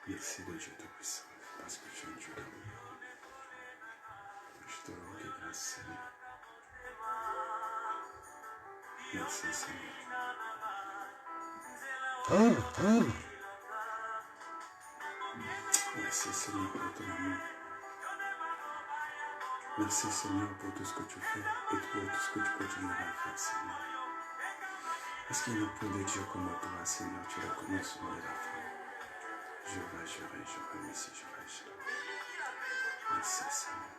Merci de Dieu Tout-Puissant, parce que tu es un Dieu d'amour. Je te rends grâce, Seigneur. Merci, Seigneur. Merci, Seigneur, pour ton amour. Merci, Seigneur, pour tout ce que tu fais et pour tout ce que tu continueras à faire, Seigneur. Parce qu'il n'y a point de Dieu comme toi, Seigneur. Tu es le commencement et la fin. Je vais, merci, je vais. Merci, Seigneur.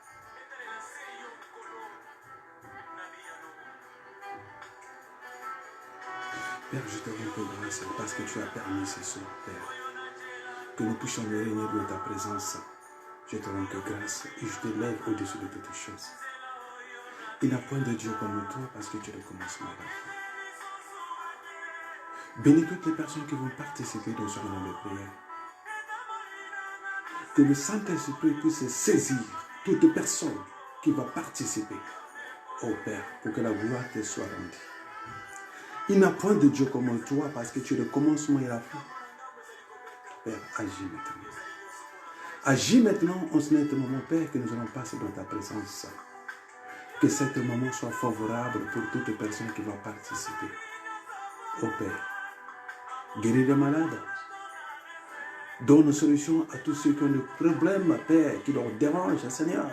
Père, je te rends grâce parce que tu as permis ce soir, Père, que nous puissions nous réunir dans ta présence. Je te rends grâce et je te lève au-dessus de toutes choses. Il n'y a point de Dieu comme toi parce que tu es le commencement et la fin. Bénis toutes les personnes qui vont participer dans ce moment de prière. Que le Saint-Esprit puisse saisir toute personne qui va participer. Oh Père, pour que la gloire te soit rendue. Il n'y a point de Dieu comme toi parce que tu es le commencement et la fin. Père, agis maintenant. Agis maintenant en ce moment, Père, que nous allons passer dans ta présence. Que cet moment soit favorable pour toute personne qui va participer. Oh Père, guéris les malades. Donne une solution à tous ceux qui ont des problèmes, Père, qui leur dérangent, Seigneur.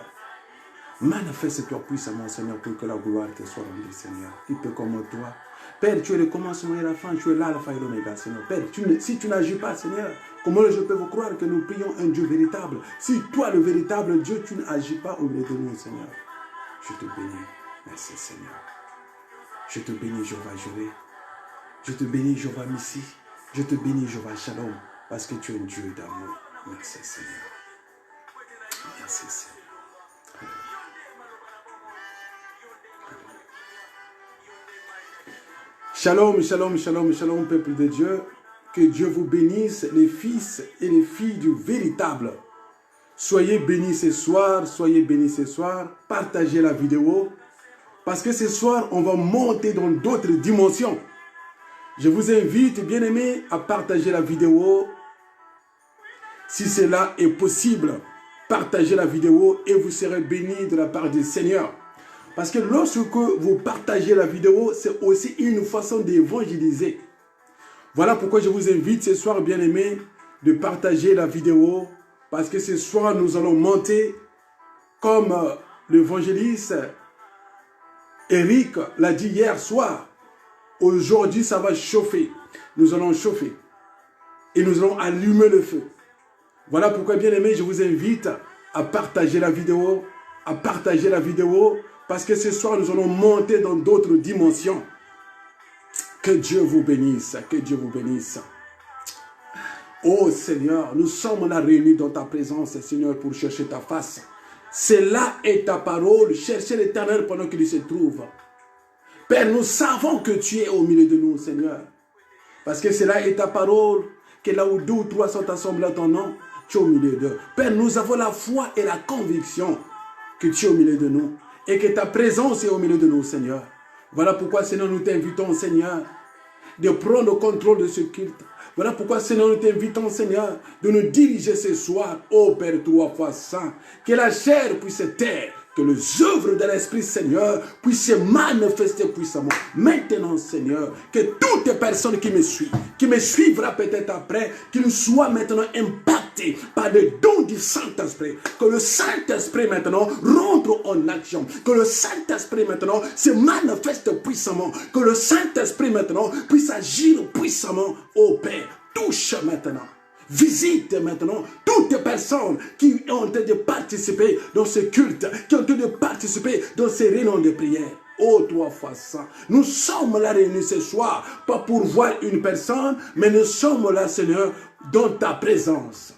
Manifeste-toi puissamment, Seigneur, pour que la gloire te soit rendue, Seigneur. Qui peut comme toi. Père, tu es le commencement et la fin, tu es l'alpha et l'oméga, Seigneur. Père, si tu n'agis pas, Seigneur, comment je peux vous croire que nous prions un Dieu véritable? Si toi, le véritable Dieu, tu n'agis pas au milieu de nous, Seigneur. Je te bénis. Merci, Seigneur. Je te bénis, Jéhovah Jireh. Je te bénis, Jéhovah Nissi. Je te bénis, Jéhovah Shalom. Parce que tu es un Dieu d'amour. Merci, Seigneur. Merci, Seigneur. Shalom, shalom, shalom, shalom, peuple de Dieu. Que Dieu vous bénisse, les fils et les filles du véritable. Soyez bénis ce soir, soyez bénis ce soir. Partagez la vidéo. Parce que ce soir, on va monter dans d'autres dimensions. Je vous invite, bien-aimés, à partager la vidéo. Si cela est possible, partagez la vidéo et vous serez bénis de la part du Seigneur. Parce que lorsque vous partagez la vidéo, c'est aussi une façon d'évangéliser. Voilà pourquoi je vous invite ce soir, bien-aimés, de partager la vidéo. Parce que ce soir, nous allons monter comme l'évangéliste Eric l'a dit hier soir. Aujourd'hui, ça va chauffer. Nous allons chauffer. Et nous allons allumer le feu. Voilà pourquoi, bien-aimés, je vous invite à partager la vidéo. À partager la vidéo. Parce que ce soir, nous allons monter dans d'autres dimensions. Que Dieu vous bénisse. Que Dieu vous bénisse. Oh Seigneur, nous sommes là réunis dans ta présence, Seigneur, pour chercher ta face. Cela est ta parole. Cherchez l'Éternel pendant qu'il se trouve. Père, nous savons que tu es au milieu de nous, Seigneur. Parce que cela est ta parole. Que là où deux ou trois sont assemblés à ton nom, tu es au milieu d'eux. Père, nous avons la foi et la conviction que tu es au milieu de nous. Et que ta présence est au milieu de nous, Seigneur. Voilà pourquoi, Seigneur, nous t'invitons, Seigneur, de prendre le contrôle de ce culte. Voilà pourquoi, Seigneur, nous t'invitons, Seigneur, de nous diriger ce soir, ô Père 3 fois saint. Que la chair puisse se taire, que les œuvres de l'Esprit, Seigneur, puissent se manifester puissamment. Maintenant, Seigneur, que toutes les personnes qui me suivra peut-être après, qu'ils soient maintenant impactés par le don du Saint-Esprit. Que le Saint-Esprit maintenant rentre en action. Que le Saint-Esprit maintenant se manifeste puissamment. Que le Saint-Esprit maintenant puisse agir puissamment, ô Père. Touche maintenant. Visite maintenant toutes les personnes qui ont été de participer dans ce culte, qui ont été de participer dans ces réunions de prière. Oh, 3 fois saint. Nous sommes là réunis ce soir, pas pour voir une personne, mais nous sommes là, Seigneur, dans ta présence.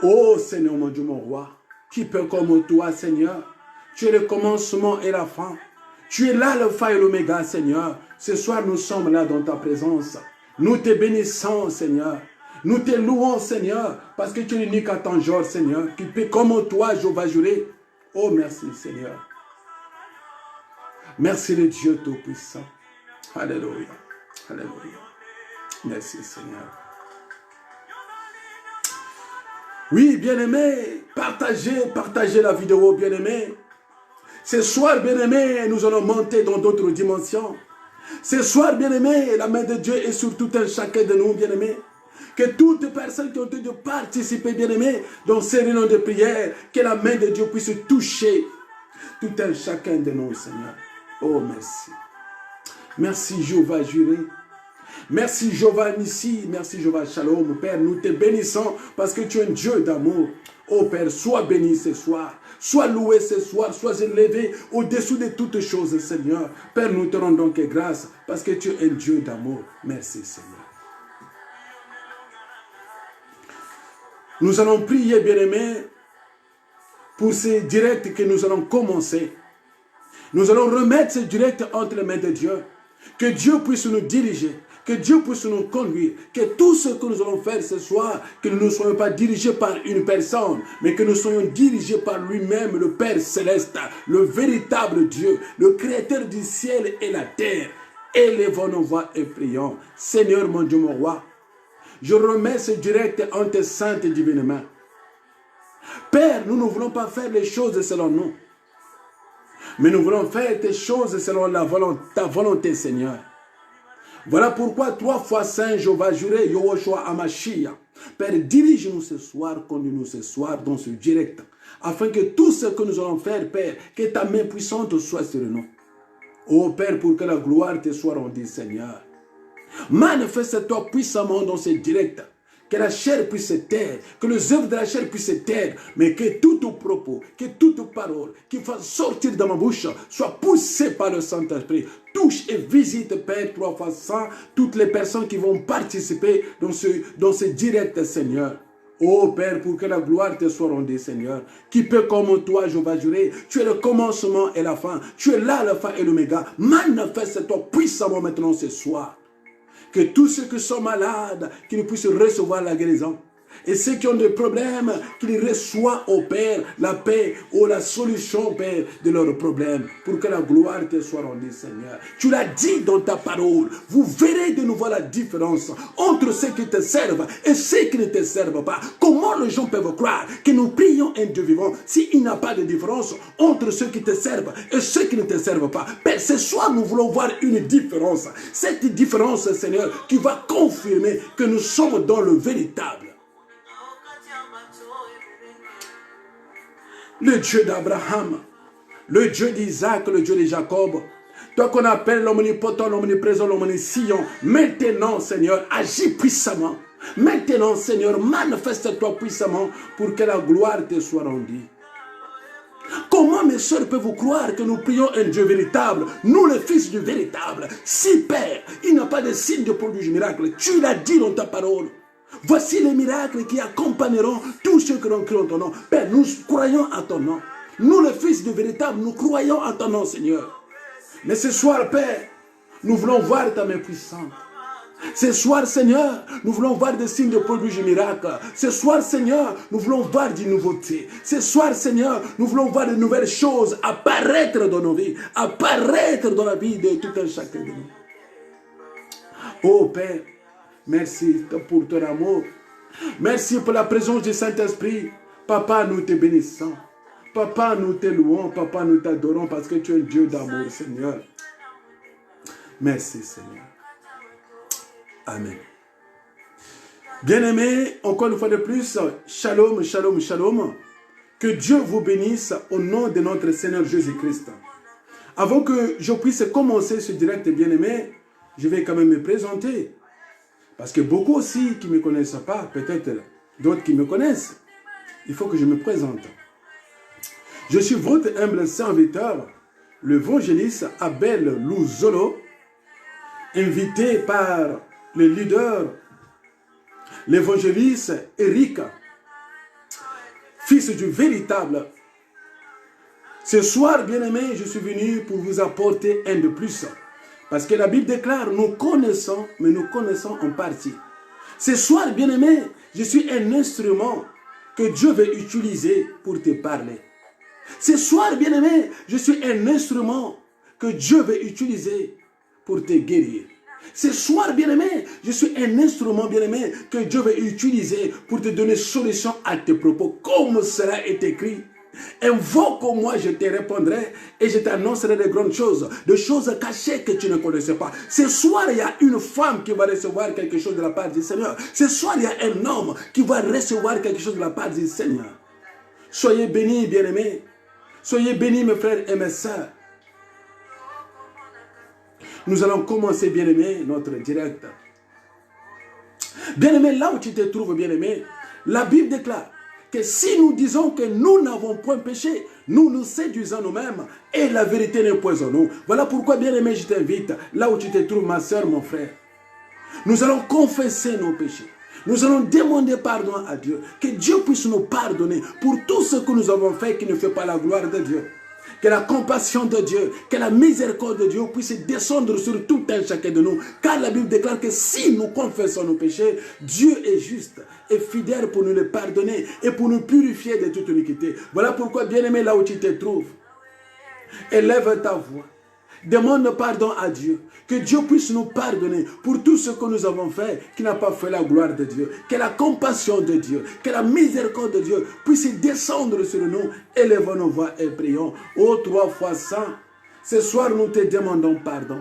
Oh, Seigneur, mon Dieu, mon roi, qui peut comme toi, Seigneur? Tu es le commencement et la fin. Tu es là, l'alpha et l'oméga, Seigneur. Ce soir, nous sommes là dans ta présence. Nous te bénissons, Seigneur. Nous te louons, Seigneur, parce que tu es unique à ton genre, Seigneur, qui peut comme toi, Jéhovah Jireh. Oh, merci, Seigneur. Merci le Dieu Tout-Puissant. Alléluia. Alléluia. Merci, Seigneur. Oui, bien-aimés, partagez la vidéo, bien-aimés. Ce soir, bien-aimés, nous allons monter dans d'autres dimensions. Ce soir, bien-aimés, la main de Dieu est sur tout un chacun de nous, bien-aimés. Que toutes les personnes qui ont entendu participer, bien-aimés, dans ces réunions de prière, que la main de Dieu puisse toucher tout un chacun de nous, Seigneur. Oh, merci. Merci, Jéhovah Jireh. Merci Jéhovah Nissi, merci Jéhovah Shalom. Père, nous te bénissons parce que tu es un Dieu d'amour. Oh Père, sois béni ce soir, sois loué ce soir, sois élevé au-dessous de toutes choses, Seigneur. Père, nous te rendons grâce parce que tu es un Dieu d'amour. Merci Seigneur. Nous allons prier, bien-aimés, pour ces directs que nous allons commencer. Nous allons remettre ces directs entre les mains de Dieu. Que Dieu puisse nous diriger. Que Dieu puisse nous conduire, que tout ce que nous allons faire ce soir, que nous ne soyons pas dirigés par une personne, mais que nous soyons dirigés par lui-même, le Père Céleste, le véritable Dieu, le Créateur du ciel et la terre. Élevons nos voix et prions. Seigneur mon Dieu, mon roi, je remets ce direct en tes saintes et divines mains. Père, nous ne voulons pas faire les choses selon nous, mais nous voulons faire tes choses selon ta volonté, Seigneur. Voilà pourquoi 3 fois Saint Jéhovah Jireh, Yahushua Hamashiach. Père, dirige-nous ce soir, conduis-nous ce soir dans ce direct, afin que tout ce que nous allons faire, Père, que ta main puissante soit sur nous. Ô Père, pour que la gloire te soit rendue, Seigneur. Manifeste-toi puissamment dans ce direct. Que la chair puisse se taire, que les œuvres de la chair puissent se taire, mais que tout propos, que toute parole qui fasse sortir de ma bouche soit poussée par le Saint-Esprit. Touche et visite, Père, 3 fois 100, toutes les personnes qui vont participer dans ce direct, Seigneur. Oh Père, pour que la gloire te soit rendue, Seigneur. Qui peut comme toi, Jéhovah Jireh, tu es le commencement et la fin. Tu es là, l'alpha et l'oméga. Manifeste-toi puissamment maintenant ce soir. Que tous ceux qui sont malades, qu'ils puissent recevoir la guérison. Et ceux qui ont des problèmes, qu'ils reçoivent au Père la paix ou la solution, Père, de leurs problèmes. Pour que la gloire te soit rendue, Seigneur. Tu l'as dit dans ta parole. Vous verrez de nouveau la différence entre ceux qui te servent et ceux qui ne te servent pas. Comment les gens peuvent croire que nous prions un Dieu vivant s'il n'y a pas de différence entre ceux qui te servent et ceux qui ne te servent pas? Père, ce soir, nous voulons voir une différence. Cette différence, Seigneur, qui va confirmer que nous sommes dans le véritable. Le Dieu d'Abraham, le Dieu d'Isaac, le Dieu de Jacob, toi qu'on appelle l'omnipotent, l'omniprésent, l'omniscient, maintenant, Seigneur, agis puissamment. Maintenant, Seigneur, manifeste-toi puissamment pour que la gloire te soit rendue. Comment mes soeurs peuvent croire que nous prions un Dieu véritable, nous les fils du véritable? Si, Père, il n'y a pas de signe de produit miracle, tu l'as dit dans ta parole. Voici les miracles qui accompagneront tous ceux qui ont cru en ton nom. Père, nous croyons en ton nom. Nous, les fils du véritable, nous croyons en ton nom, Seigneur. Mais ce soir, Père, nous voulons voir ta main puissante. Ce soir, Seigneur, nous voulons voir des signes de produits et miracles. Ce soir, Seigneur, nous voulons voir des nouveautés. Ce soir, Seigneur, nous voulons voir de nouvelles choses apparaître dans nos vies, apparaître dans la vie de tout un chacun de nous. Oh Père, merci pour ton amour. Merci pour la présence du Saint-Esprit. Papa, nous te bénissons. Papa, nous te louons. Papa, nous t'adorons parce que tu es un Dieu d'amour, Seigneur. Merci, Seigneur. Amen. Bien-aimés, encore une fois de plus, shalom, shalom, shalom. Que Dieu vous bénisse au nom de notre Seigneur Jésus-Christ. Avant que je puisse commencer ce direct, bien-aimés, je vais quand même me présenter. Parce que beaucoup aussi qui ne me connaissent pas, peut-être d'autres qui me connaissent, il faut que je me présente. Je suis votre humble serviteur, l'évangéliste Abel Louzolo, invité par le leader, l'évangéliste Eric, fils du véritable. Ce soir, bien-aimés, je suis venu pour vous apporter un de plus. Parce que la Bible déclare, nous connaissons, mais nous connaissons en partie. Ce soir, bien-aimés, je suis un instrument que Dieu veut utiliser pour te parler. Ce soir, bien-aimés, je suis un instrument que Dieu veut utiliser pour te guérir. Ce soir, bien-aimé, je suis un instrument, bien-aimé, que Dieu va utiliser pour te donner solution à tes propos, comme cela est écrit. Invoque-moi, je te répondrai et je t'annoncerai de grandes choses, de choses cachées que tu ne connaissais pas. Ce soir, il y a une femme qui va recevoir quelque chose de la part du Seigneur. Ce soir, il y a un homme qui va recevoir quelque chose de la part du Seigneur. Soyez bénis, bien-aimés. Soyez bénis, mes frères et mes sœurs. Nous allons commencer, bien-aimé, notre direct. Bien-aimé, là où tu te trouves, bien-aimé, la Bible déclare que si nous disons que nous n'avons point péché, nous nous séduisons nous-mêmes et la vérité n'est point en nous. Voilà pourquoi, bien-aimé, je t'invite, là où tu te trouves, ma soeur, mon frère, nous allons confesser nos péchés. Nous allons demander pardon à Dieu, que Dieu puisse nous pardonner pour tout ce que nous avons fait qui ne fait pas la gloire de Dieu. Que la compassion de Dieu, que la miséricorde de Dieu puisse descendre sur tout un chacun de nous. Car la Bible déclare que si nous confessons nos péchés, Dieu est juste et fidèle pour nous les pardonner et pour nous purifier de toute iniquité. Voilà pourquoi, bien-aimé, là où tu te trouves, élève ta voix. Demande pardon à Dieu. Que Dieu puisse nous pardonner pour tout ce que nous avons fait qui n'a pas fait la gloire de Dieu. Que la compassion de Dieu, que la miséricorde de Dieu puisse descendre sur nous. Élevons nos voix et prions. Ô 3 fois 100, ce soir nous te demandons pardon.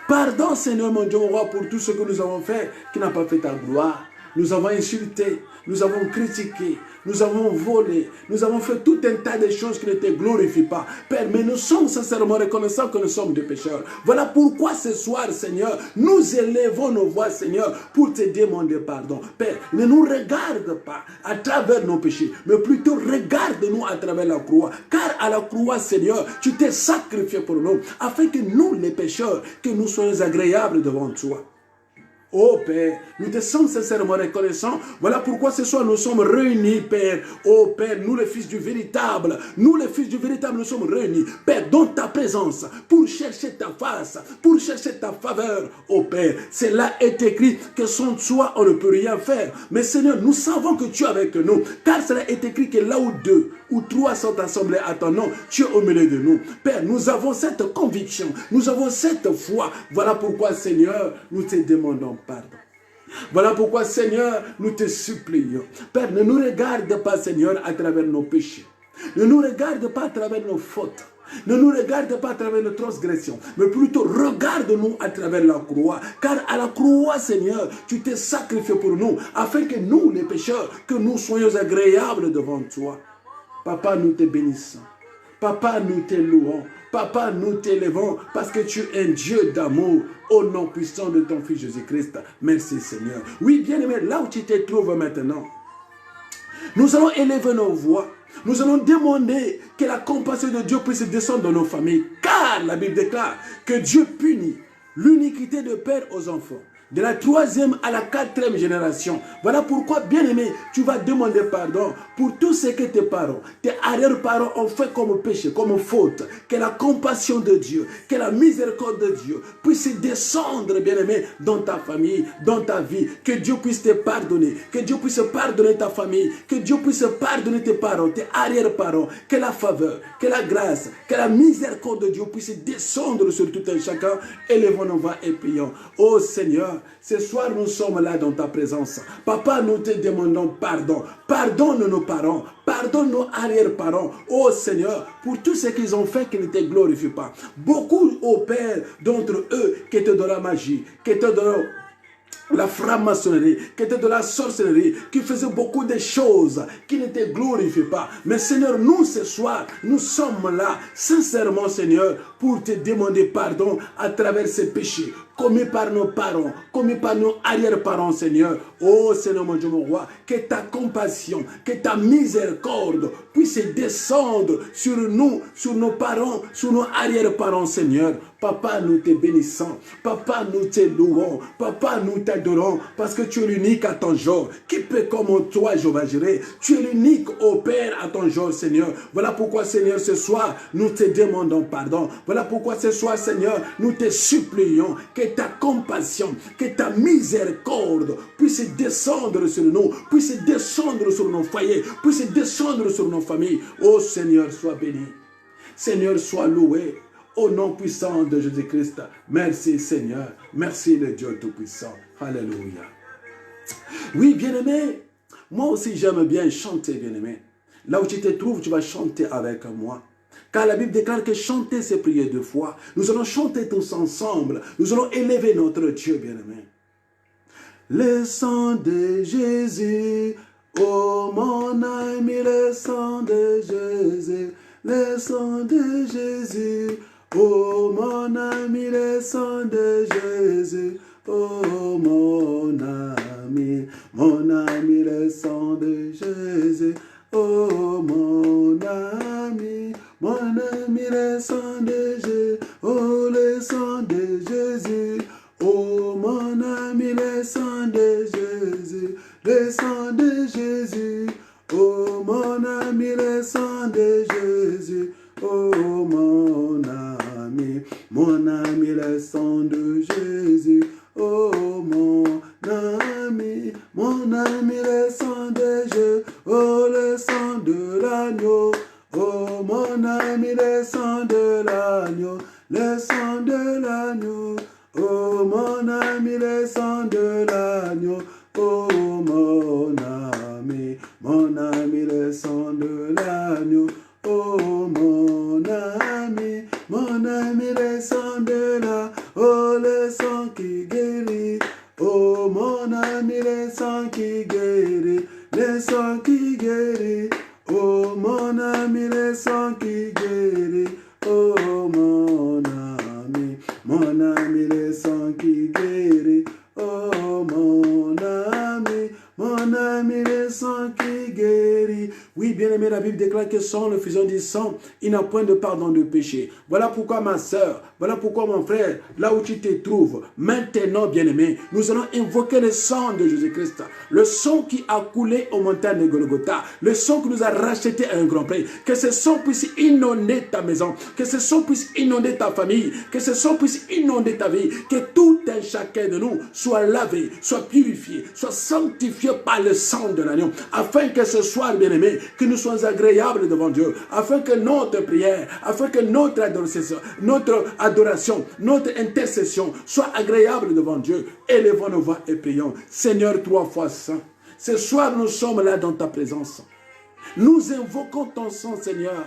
Pardon, Seigneur mon Dieu, mon roi, pour tout ce que nous avons fait qui n'a pas fait ta gloire. Nous avons insulté, nous avons critiqué, nous avons volé, nous avons fait tout un tas de choses qui ne te glorifient pas. Père, mais nous sommes sincèrement reconnaissants que nous sommes des pécheurs. Voilà pourquoi ce soir, Seigneur, nous élevons nos voix, Seigneur, pour te demander pardon. Père, ne nous regarde pas à travers nos péchés, mais plutôt regarde-nous à travers la croix. Car à la croix, Seigneur, tu t'es sacrifié pour nous, afin que nous, les pécheurs, que nous soyons agréables devant toi. Oh Père, nous te sommes sincèrement reconnaissants. Voilà pourquoi ce soir nous sommes réunis, Père. Oh Père, nous les fils du véritable, nous nous sommes réunis, Père, dans ta présence, pour chercher ta face, pour chercher ta faveur. Oh Père, cela est écrit que sans toi on ne peut rien faire. Mais Seigneur, nous savons que tu es avec nous, car cela est écrit que là où 2 ou 3 sont assemblés à ton nom, tu es au milieu de nous. Père, nous avons cette conviction, nous avons cette foi. Voilà pourquoi, Seigneur, nous te demandons pardon. Voilà pourquoi, Seigneur, nous te supplions. Père, ne nous regarde pas, Seigneur, à travers nos péchés. Ne nous regarde pas à travers nos fautes. Ne nous regarde pas à travers nos transgressions, mais plutôt regarde-nous à travers la croix. Car à la croix, Seigneur, tu t'es sacrifié pour nous, afin que nous, les pécheurs, que nous soyons agréables devant toi. Papa, nous te bénissons. Papa, nous te louons. Papa, nous t'élevons parce que tu es un Dieu d'amour. Au nom puissant de ton Fils Jésus-Christ. Merci Seigneur. Oui, bien-aimé, là où tu te trouves maintenant, nous allons élever nos voix. Nous allons demander que la compassion de Dieu puisse descendre dans nos familles. Car la Bible déclare que Dieu punit l'iniquité de père aux enfants, de la 3e à la 4e génération. Voilà pourquoi, bien-aimé, tu vas demander pardon pour tout ce que tes parents, tes arrière-parents ont fait comme péché, comme faute. Que la compassion de Dieu, que la miséricorde de Dieu puisse descendre, bien-aimé, dans ta famille, dans ta vie. Que Dieu puisse te pardonner, que Dieu puisse pardonner ta famille, que Dieu puisse pardonner tes parents, tes arrière-parents. Que la faveur, que la grâce, que la miséricorde de Dieu puisse descendre sur tout un chacun. Élevons nos voix et prions. Oh Seigneur, ce soir nous sommes là dans ta présence. Papa, nous te demandons pardon. Pardonne nos parents, pardonne nos arrière-parents. Oh Seigneur, pour tout ce qu'ils ont fait qui ne te glorifie pas. Beaucoup, oh Père, d'entre eux qui étaient dans la magie, qui étaient dans la franc-maçonnerie, qui était de la sorcellerie, qui faisait beaucoup de choses qui ne te glorifient pas. Mais Seigneur, nous ce soir, nous sommes là, sincèrement Seigneur, pour te demander pardon à travers ces péchés commis par nos parents, commis par nos arrière-parents, Seigneur. Oh Seigneur mon Dieu, mon roi, que ta compassion, que ta miséricorde puisse descendre sur nous, sur nos parents, sur nos arrière-parents, Seigneur. Papa, nous te bénissons. Papa, nous te louons. Papa, nous t'adorons parce que tu es l'unique à ton genre. Qui peut comme toi, Jéhovah Jireh? Tu es l'unique, ô Père, à ton genre, Seigneur. Voilà pourquoi, Seigneur, ce soir, nous te demandons pardon. Voilà pourquoi, ce soir, Seigneur, nous te supplions que ta compassion, que ta miséricorde puisse descendre sur nous, puisse descendre sur nos foyers, puisse descendre sur nos familles. Ô Seigneur, sois béni. Seigneur, sois loué. Au nom puissant de Jésus-Christ. Merci Seigneur. Merci le Dieu Tout-Puissant. Alléluia. Oui, bien-aimé. Moi aussi, j'aime bien chanter, bien-aimé. Là où tu te trouves, tu vas chanter avec moi. Car la Bible déclare que chanter, c'est prier de foi. Nous allons chanter tous ensemble. Nous allons élever notre Dieu, bien-aimé. Le sang de Jésus, oh mon ami, le sang de Jésus, le sang de Jésus, oh mon ami, le sang de Jésus, oh mon ami, le sang de Jésus, oh mon ami, le sang de Jésus, oh le sang de Jésus. Oh mon ami, le sang de Jésus, le sang de Jésus. Oh mon ami, le sang de Jésus. Oh mon ami, le sang de Jésus. Oh mon ami, le sang de Jésus. Oh le sang de l'agneau. Oh mon ami, le sang de l'agneau, le sang de l'agneau. Oh mon ami, le sang de l'agneau. Oh mon ami, le sang de l'agneau. Oh mon ami, le sang de l'agneau. Oh le sang qui guérit. Oh mon ami, le sang qui guérit. Le sang qui guérit. Oh mon ami, le sang qui guérit. Oh mon ami, le sang qui guérit. Oh mon ami, le sang qui guérit. Oui, bien-aimé, la Bible déclare que sans le fusion du sang, il n'y a point de pardon de péché. Voilà pourquoi ma soeur, voilà pourquoi mon frère, là où tu te trouves, maintenant, bien-aimé, nous allons invoquer le sang de Jésus-Christ, le sang qui a coulé aux montagnes de Golgotha, le sang qui nous a racheté à un grand prix. Que ce sang puisse inonder ta maison, que ce sang puisse inonder ta famille, que ce sang puisse inonder ta vie, que tout un chacun de nous soit lavé, soit purifié, soit sanctifié par le sang de l'agneau, afin que ce soir, bien-aimé, que nous soyons agréables devant Dieu, afin que notre prière, afin que notre adoration, notre intercession soit agréable devant Dieu. Élevons nos voix et prions. Seigneur, 3 fois saint, ce soir nous sommes là dans ta présence. Nous invoquons ton sang, Seigneur.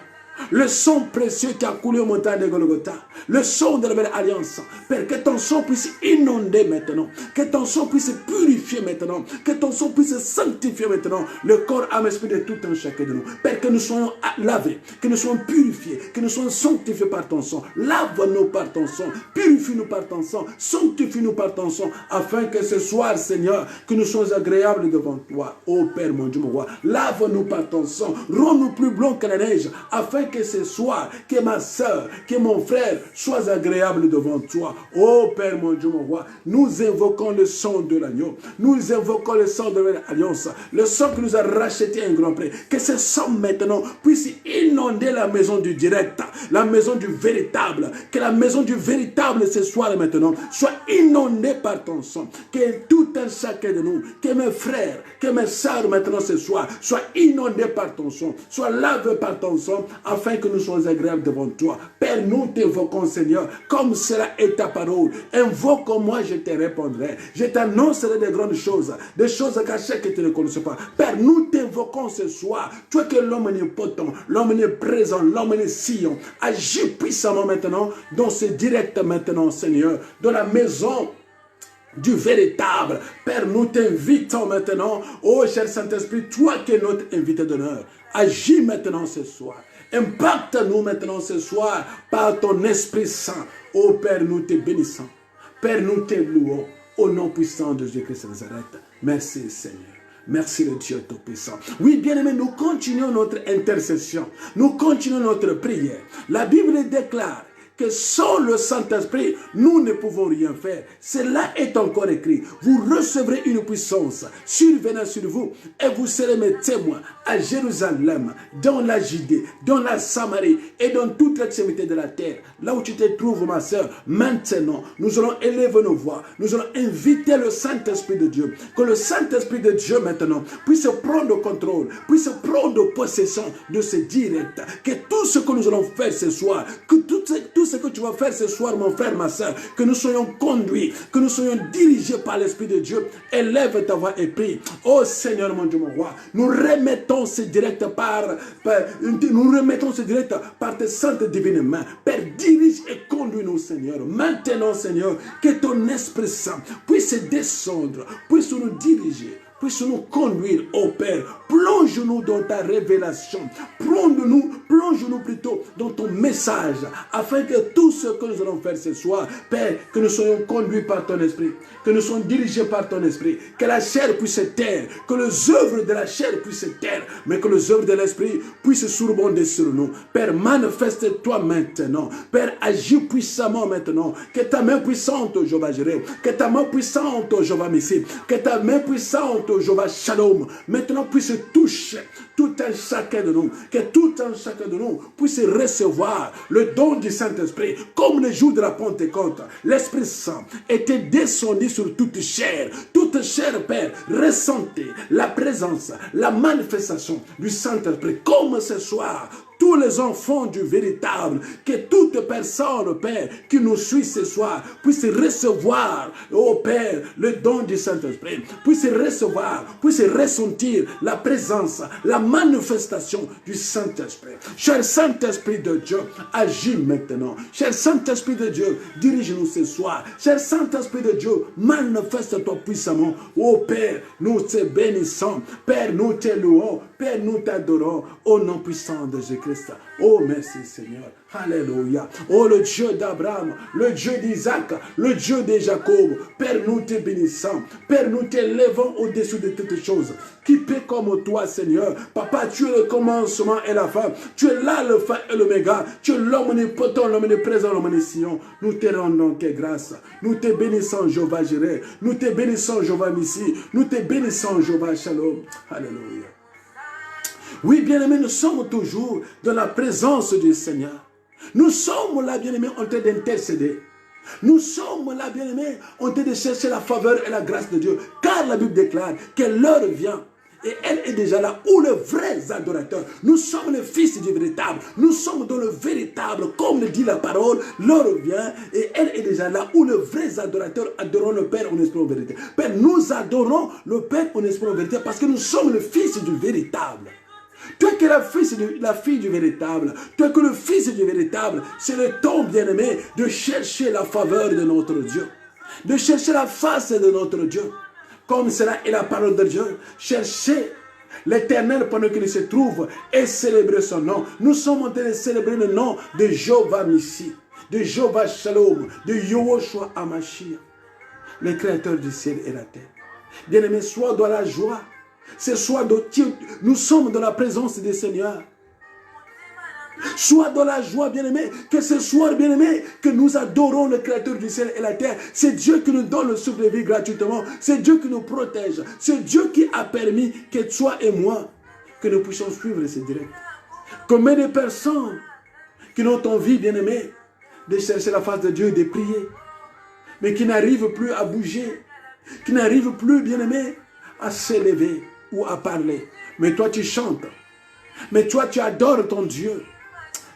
Le sang précieux qui a coulé aux montagnes de Golgotha, le sang de la belle alliance. Père, que ton sang puisse inonder maintenant, que ton sang puisse purifier maintenant, que ton sang puisse sanctifier maintenant le corps, âme, esprit de tout un chacun de nous. Père, que nous soyons lavés, que nous soyons purifiés, que nous soyons sanctifiés par ton sang. Lave-nous par ton sang, purifie-nous par ton sang, sanctifie-nous par ton sang, afin que ce soir, Seigneur, que nous soyons agréables devant toi. Ô Père, mon Dieu, mon roi, lave-nous par ton sang, rends-nous plus blancs que la neige, afin que ce soir, que ma soeur, que mon frère soient agréables devant toi. Oh Père, mon Dieu, mon roi, nous invoquons le sang de l'agneau, nous invoquons le sang de l'alliance, le sang qui nous a racheté un grand prix. Que ce sang maintenant puisse inonder la maison du direct, la maison du véritable, que la maison du véritable ce soir maintenant soit inondée par ton sang, que tout un chacun de nous, que mes frères, que mes sœurs maintenant ce soir soient inondés par ton sang, soient lavés par ton sang, afin que nous soyons agréables devant toi. Père, nous t'invoquons, Seigneur, comme cela est ta parole. Invoque-moi, je te répondrai. Je t'annoncerai des grandes choses, des choses cachées que tu ne connais pas. Père, nous t'invoquons ce soir. Tu es que l'homme n'est potent, l'homme n'est présent, l'homme n'est sillon. Agis puissamment maintenant, dans ce direct maintenant, Seigneur, dans la maison du véritable. Père, nous t'invitons maintenant, ô cher Saint-Esprit, toi qui es notre invité d'honneur, agis maintenant ce soir. Impacte-nous maintenant ce soir par ton Esprit Saint. Ô Père, nous te bénissons. Père, nous te louons au nom puissant de Jésus-Christ de Nazareth. Merci Seigneur. Merci le Dieu Tout-Puissant. Oui, bien-aimés, nous continuons notre intercession. Nous continuons notre prière. La Bible déclare que sans le Saint-Esprit, nous ne pouvons rien faire. Cela est encore écrit. Vous recevrez une puissance survenant sur vous et vous serez mes témoins à Jérusalem, dans la Judée, dans la Samarie et dans toute l'extrémité de la terre. Là où tu te trouves, ma soeur, maintenant, nous allons élever nos voix. Nous allons inviter le Saint-Esprit de Dieu. Que le Saint-Esprit de Dieu, maintenant, puisse prendre le contrôle, puisse prendre possession de ce direct. Que tout ce que nous allons faire ce soir, que tout ce que tu vas faire ce soir, mon frère, ma soeur, que nous soyons conduits, que nous soyons dirigés par l'Esprit de Dieu. Élève ta voix et prie. Oh Seigneur, mon Dieu, mon roi, nous remettons ce direct par tes saintes divines mains. Père, dirige et conduis-nous, Seigneur. Maintenant, Seigneur, que ton Esprit Saint puisse descendre, puisse nous diriger, puisse nous conduire, ô Père. Plonge-nous dans ta révélation. Plonge-nous plutôt dans ton message, afin que tout ce que nous allons faire ce soir, Père, que nous soyons conduits par ton Esprit, que nous soyons dirigés par ton Esprit, que la chair puisse se taire, que les œuvres de la chair puissent se taire, mais que les œuvres de l'Esprit puissent surbonder sur nous. Père, manifeste-toi maintenant. Père, agis puissamment maintenant. Que ta main puissante, Jéhovah Jireh, que ta main puissante, Jéhovah Messie, que ta main puissante, Jéhovah Shalom, maintenant puisse toucher tout un chacun de nous, que tout un chacun de nous puisse recevoir le don du Saint-Esprit, comme le jour de la Pentecôte. L'Esprit Saint était descendu sur toute chair, Père, ressentez la présence, la manifestation du Saint-Esprit, comme ce soir. Tous les enfants du véritable, que toute personne, Père, qui nous suit ce soir, puisse recevoir, oh Père, le don du Saint-Esprit, puisse recevoir, puisse ressentir la présence, la manifestation du Saint-Esprit. Cher Saint-Esprit de Dieu, agis maintenant. Cher Saint-Esprit de Dieu, dirige-nous ce soir. Cher Saint-Esprit de Dieu, manifeste-toi puissamment. Oh Père, nous te bénissons. Père, nous te louons. Père, nous t'adorons. Au nom puissant de Jésus-Christ. Oh, merci Seigneur. Alléluia. Oh, le Dieu d'Abraham, le Dieu d'Isaac, le Dieu de Jacob. Père, nous te bénissons. Père, nous t'élevons au-dessus de toutes choses. Qui peut comme toi, Seigneur? Papa, tu es le commencement et la fin. Tu es l'alpha et l'oméga. Tu es l'omnipotent, l'omniprésent, l'omniscient. Nous te rendons que grâce. Nous te bénissons, Jéhovah Jireh. Nous te bénissons, Jéhovah Nissi. Nous te bénissons, Jéhovah Shalom. Alléluia. Oui, bien-aimés, nous sommes toujours dans la présence du Seigneur. Nous sommes là, bien-aimés, en train d'intercéder. Nous sommes là, bien-aimés, en train de chercher la faveur et la grâce de Dieu. Car la Bible déclare que l'heure vient. Et elle est déjà là, où les vrais adorateurs. Nous sommes les fils du véritable. Nous sommes dans le véritable, comme le dit la parole. L'heure vient et elle est déjà là, où les vrais adorateurs adoreront le Père en esprit en vérité. Père, nous adorons le Père en esprit en vérité parce que nous sommes les fils du véritable. Toi qui es la fille du véritable, toi que le fils du véritable, c'est le temps, bien-aimé, de chercher la faveur de notre Dieu, de chercher la face de notre Dieu, comme cela est la parole de Dieu. Chercher l'Éternel pendant qu'il se trouve et célébrer son nom. Nous sommes en train de célébrer le nom de Jéhovah Nissi, de Jéhovah Shalom, de Yahushua Hamashiach, le créateur du ciel et la terre. Bien-aimé, sois dans la joie. Ce soir, nous sommes dans la présence du Seigneur. Sois dans la joie, bien-aimé, que ce soir, bien-aimé, que nous adorons le Créateur du ciel et la terre. C'est Dieu qui nous donne le souffle de vie gratuitement. C'est Dieu qui nous protège. C'est Dieu qui a permis que toi et moi, que nous puissions suivre ce direct. Combien de personnes qui n'ont envie, bien-aimé, de chercher la face de Dieu et de prier, mais qui n'arrivent plus à bouger, qui n'arrivent plus, bien-aimé, à s'élever ou à parler. Mais toi tu chantes. Mais toi tu adores ton Dieu.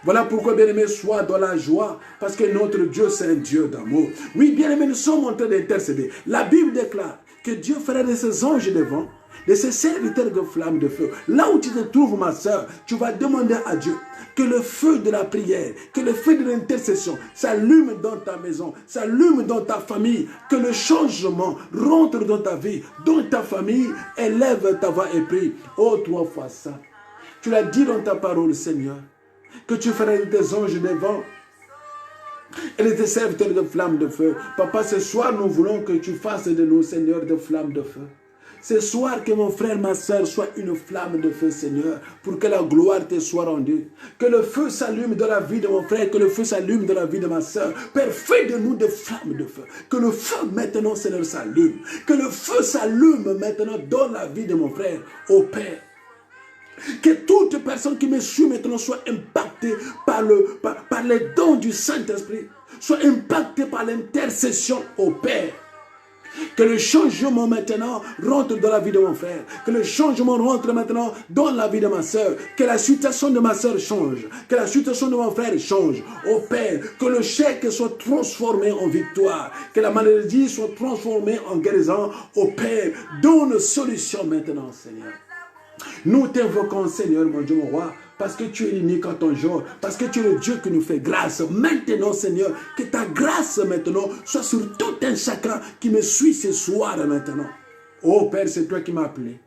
Voilà pourquoi, bien-aimé, sois dans la joie. Parce que notre Dieu, c'est un Dieu d'amour. Oui, bien-aimé, nous sommes en train d'intercéder. La Bible déclare que Dieu fera de ses anges devant, de ses serviteurs de flammes de feu. Là où tu te trouves, ma soeur, tu vas demander à Dieu que le feu de la prière, que le feu de l'intercession s'allume dans ta maison, s'allume dans ta famille, que le changement rentre dans ta vie, dans ta famille. Élève ta voix et prie. Oh, toi, fois ça. Tu l'as dit dans ta parole, Seigneur, que tu ferais des anges devant et de tes serviteurs de flammes de feu. Papa, ce soir, nous voulons que tu fasses de nous, Seigneur, de flammes de feu. Ce soir, que mon frère, ma soeur, soit une flamme de feu, Seigneur, pour que la gloire te soit rendue. Que le feu s'allume dans la vie de mon frère, que le feu s'allume dans la vie de ma soeur. Père, fais de nous des flammes de feu. Que le feu maintenant, Seigneur, s'allume. Que le feu s'allume maintenant dans la vie de mon frère, ô Père. Que toute personne qui me suit maintenant soit impactée par les dons du Saint-Esprit, soit impactée par l'intercession au Père. Que le changement maintenant rentre dans la vie de mon frère. Que le changement rentre maintenant dans la vie de ma soeur. Que la situation de ma soeur change. Que la situation de mon frère change. Ô Père, que le chèque soit transformé en victoire. Que la maladie soit transformée en guérison. Ô Père, donne solution maintenant, Seigneur. Nous t'invoquons, Seigneur, mon Dieu, mon roi, parce que tu es unique en ton genre, parce que tu es le Dieu qui nous fait grâce. Maintenant, Seigneur, que ta grâce maintenant soit sur tout un chacun qui me suit ce soir maintenant. Oh Père, c'est toi qui m'as appelé.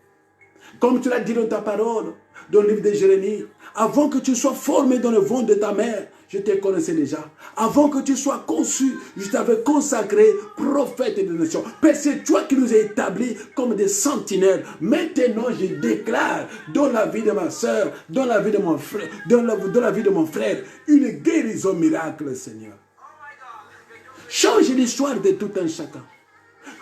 Comme tu l'as dit dans ta parole, dans le livre de Jérémie, avant que tu sois formé dans le ventre de ta mère, je te connaissais déjà. Avant que tu sois conçu, je t'avais consacré prophète des nations. Père, c'est toi qui nous as établis comme des sentinelles. Maintenant, je déclare dans la vie de ma soeur, dans la vie de mon frère, dans la vie de mon frère, une guérison miracle, Seigneur. Change l'histoire de tout un chacun.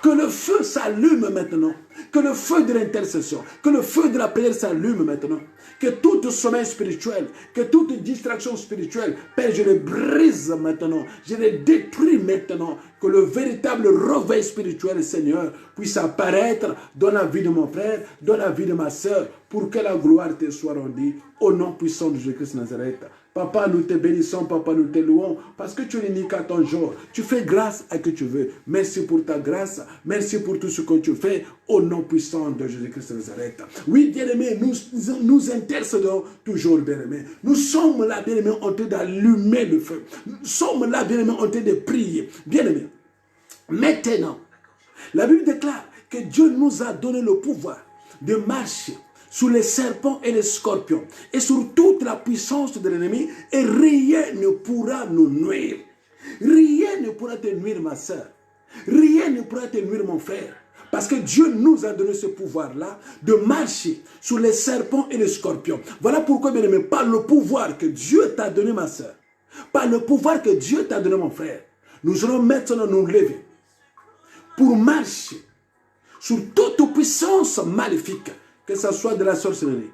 Que le feu s'allume maintenant. Que le feu de l'intercession, que le feu de la prière s'allume maintenant. Que tout sommeil spirituel, que toute distraction spirituelle, Père, je les brise maintenant. Je les détruis maintenant. Que le véritable réveil spirituel, Seigneur, puisse apparaître dans la vie de mon frère, dans la vie de ma soeur, pour que la gloire te soit rendue au nom puissant de Jésus-Christ Nazareth. Papa, nous te bénissons, papa, nous te louons, parce que tu es unique à ton genre. Tu fais grâce à qui tu veux. Merci pour ta grâce. Merci pour tout ce que tu fais, au nom puissant de Jésus-Christ de Nazareth. Oui, bien-aimés, nous intercédons toujours, bien-aimés. Nous sommes là, bien-aimés, en train d'allumer le feu. Nous sommes là, bien-aimés, en train de prier. Bien-aimés, maintenant, la Bible déclare que Dieu nous a donné le pouvoir de marcher sur les serpents et les scorpions, et sur toute la puissance de l'ennemi, et rien ne pourra nous nuire. Rien ne pourra te nuire, ma soeur. Rien ne pourra te nuire, mon frère. Parce que Dieu nous a donné ce pouvoir-là de marcher sur les serpents et les scorpions. Voilà pourquoi, bien aimé, par le pouvoir que Dieu t'a donné, ma soeur, par le pouvoir que Dieu t'a donné, mon frère, nous allons maintenant nous lever pour marcher sur toute puissance maléfique, que ce soit de la sorcellerie,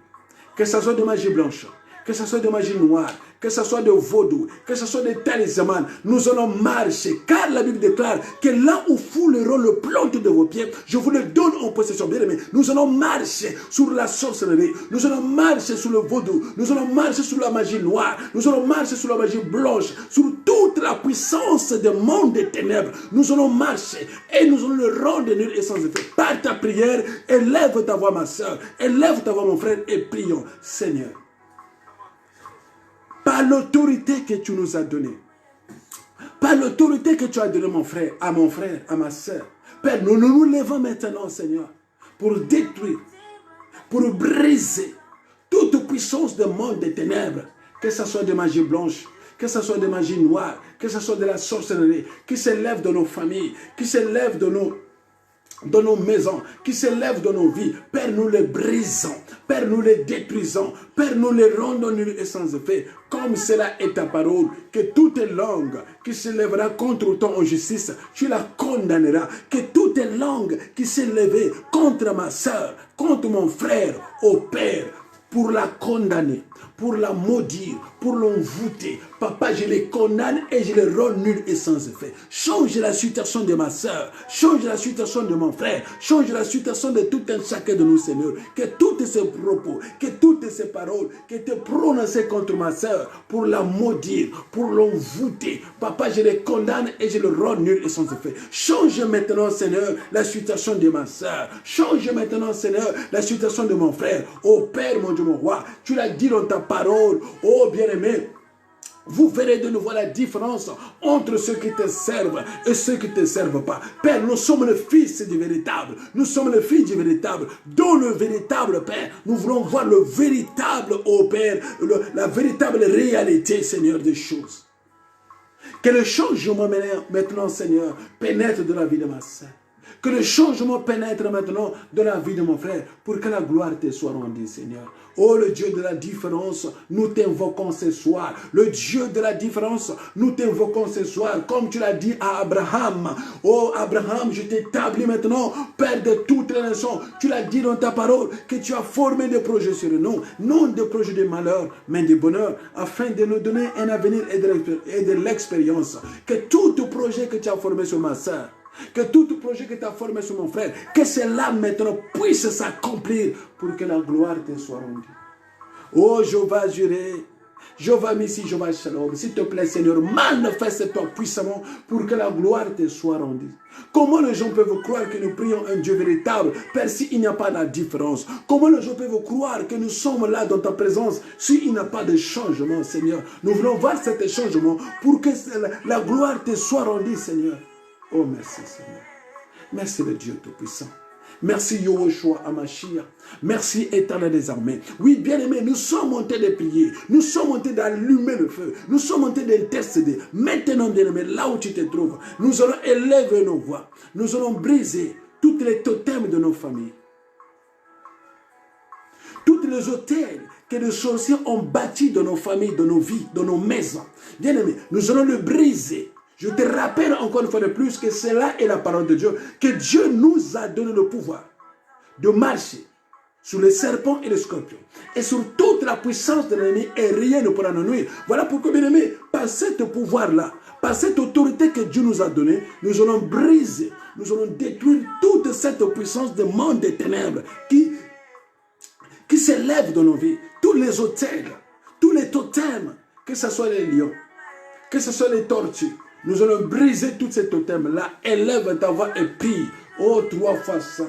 que ce soit de magie blanche, que ce soit de magie noire, que ce soit de vaudou, que ce soit de talisman, nous allons marcher, car la Bible déclare que là où fouleront le plante de vos pieds, je vous le donne en possession. Bien aimé, nous allons marcher sur la sorcellerie, nous allons marcher sur le vaudou, nous allons marcher sur la magie noire, nous allons marcher sur la magie blanche, sur toute la puissance du monde des ténèbres. Nous allons marcher et nous allons le rendre nul et sans effet. Par ta prière, élève ta voix, ma soeur, élève ta voix, mon frère, et prions. Seigneur, par l'autorité que tu nous as donnée, par l'autorité que tu as donnée, mon frère, à ma soeur, Père, nous nous levons maintenant, Seigneur, pour détruire, pour briser toute puissance du monde des ténèbres, que ce soit de magie blanche, que ce soit de magie noire, que ce soit de la sorcellerie, qui s'élève dans nos familles, qui s'élève dans nos maisons, qui s'élèvent dans nos vies. Père, nous les brisons. Père, nous les détruisons. Père, nous les rendons nuls et sans effet. Comme cela est ta parole, que toute langue qui s'élèvera contre toi en justice, tu la condamneras. Que toute langue qui s'élèvera contre ma soeur, contre mon frère, au Père, pour la condamner, pour la maudire, pour l'envoûter. Papa, je les condamne et je les rends nuls et sans effet. Change la situation de ma soeur, change la situation de mon frère, change la situation de tout un chacun de nous, Seigneur. Que toutes ces propos, que toutes ces paroles qui étaient prononcées contre ma soeur, pour la maudire, pour l'envoûter, Papa, je les condamne et je les rends nuls et sans effet. Change maintenant, Seigneur, la situation de ma soeur. Change maintenant, Seigneur, la situation de mon frère. Oh Père, mon Dieu, mon roi, tu l'as dit dans ta parole, oh bien-aimé, vous verrez de nouveau la différence entre ceux qui te servent et ceux qui ne te servent pas. Père, nous sommes le fils du véritable. Nous sommes le fils du véritable. Dans le véritable, Père, nous voulons voir le véritable, oh Père, la véritable réalité, Seigneur, des choses. Que le changement maintenant, Seigneur, pénètre dans la vie de ma sœur. Que le changement pénètre maintenant dans la vie de mon frère, pour que la gloire te soit rendue, Seigneur. Oh, le Dieu de la différence, nous t'invoquons ce soir. Le Dieu de la différence, nous t'invoquons ce soir. Comme tu l'as dit à Abraham. Oh, Abraham, je t'établis maintenant, Père de toutes les nations. Tu l'as dit dans ta parole, que tu as formé des projets sur nous. Non des projets de malheur, mais de bonheur, afin de nous donner un avenir et de l'expérience. Que tout projet que tu as formé sur ma sœur, Que tout projet que tu as formé sur mon frère, que cela maintenant puisse s'accomplir pour que la gloire te soit rendue. Oh Jéhovah Jireh, Jéhovah Messie, Jéhovah Shalom, s'il te plaît Seigneur, manifeste-toi puissamment pour que la gloire te soit rendue. Comment les gens peuvent croire que nous prions un Dieu véritable, Père, s'il n'y a pas de différence? Comment les gens peuvent croire que nous sommes là dans ta présence, s'il n'y a pas de changement, Seigneur? Nous voulons voir cet changement pour que la gloire te soit rendue, Seigneur. Oh, merci, Seigneur. Merci, le Dieu Tout-Puissant. Merci, Yahushua Hamashiach. Merci, Éternel des armées. Oui, bien-aimés, nous sommes en train de prier. Nous sommes en train d'allumer le feu. Nous sommes en train d'intercéder. Maintenant, bien-aimés, là où tu te trouves, nous allons élever nos voix. Nous allons briser toutes les totems de nos familles. Toutes les hôtels que les sorciers ont bâtis dans nos familles, dans nos vies, dans nos maisons. Bien-aimés, nous allons le briser. Je te rappelle encore une fois de plus que cela est la parole de Dieu, que Dieu nous a donné le pouvoir de marcher sur les serpents et les scorpions et sur toute la puissance de l'ennemi et rien ne pourra nous nuire. Voilà pourquoi, bien aimé, par ce pouvoir-là, par cette autorité que Dieu nous a donnée, nous allons briser, nous allons détruire toute cette puissance de monde des ténèbres qui s'élève dans nos vies. Tous les autels, tous les totems, que ce soit les lions, que ce soit les tortues, nous allons briser tous ces totems-là. Élève ta voix et prie. Oh, 3 fois ça.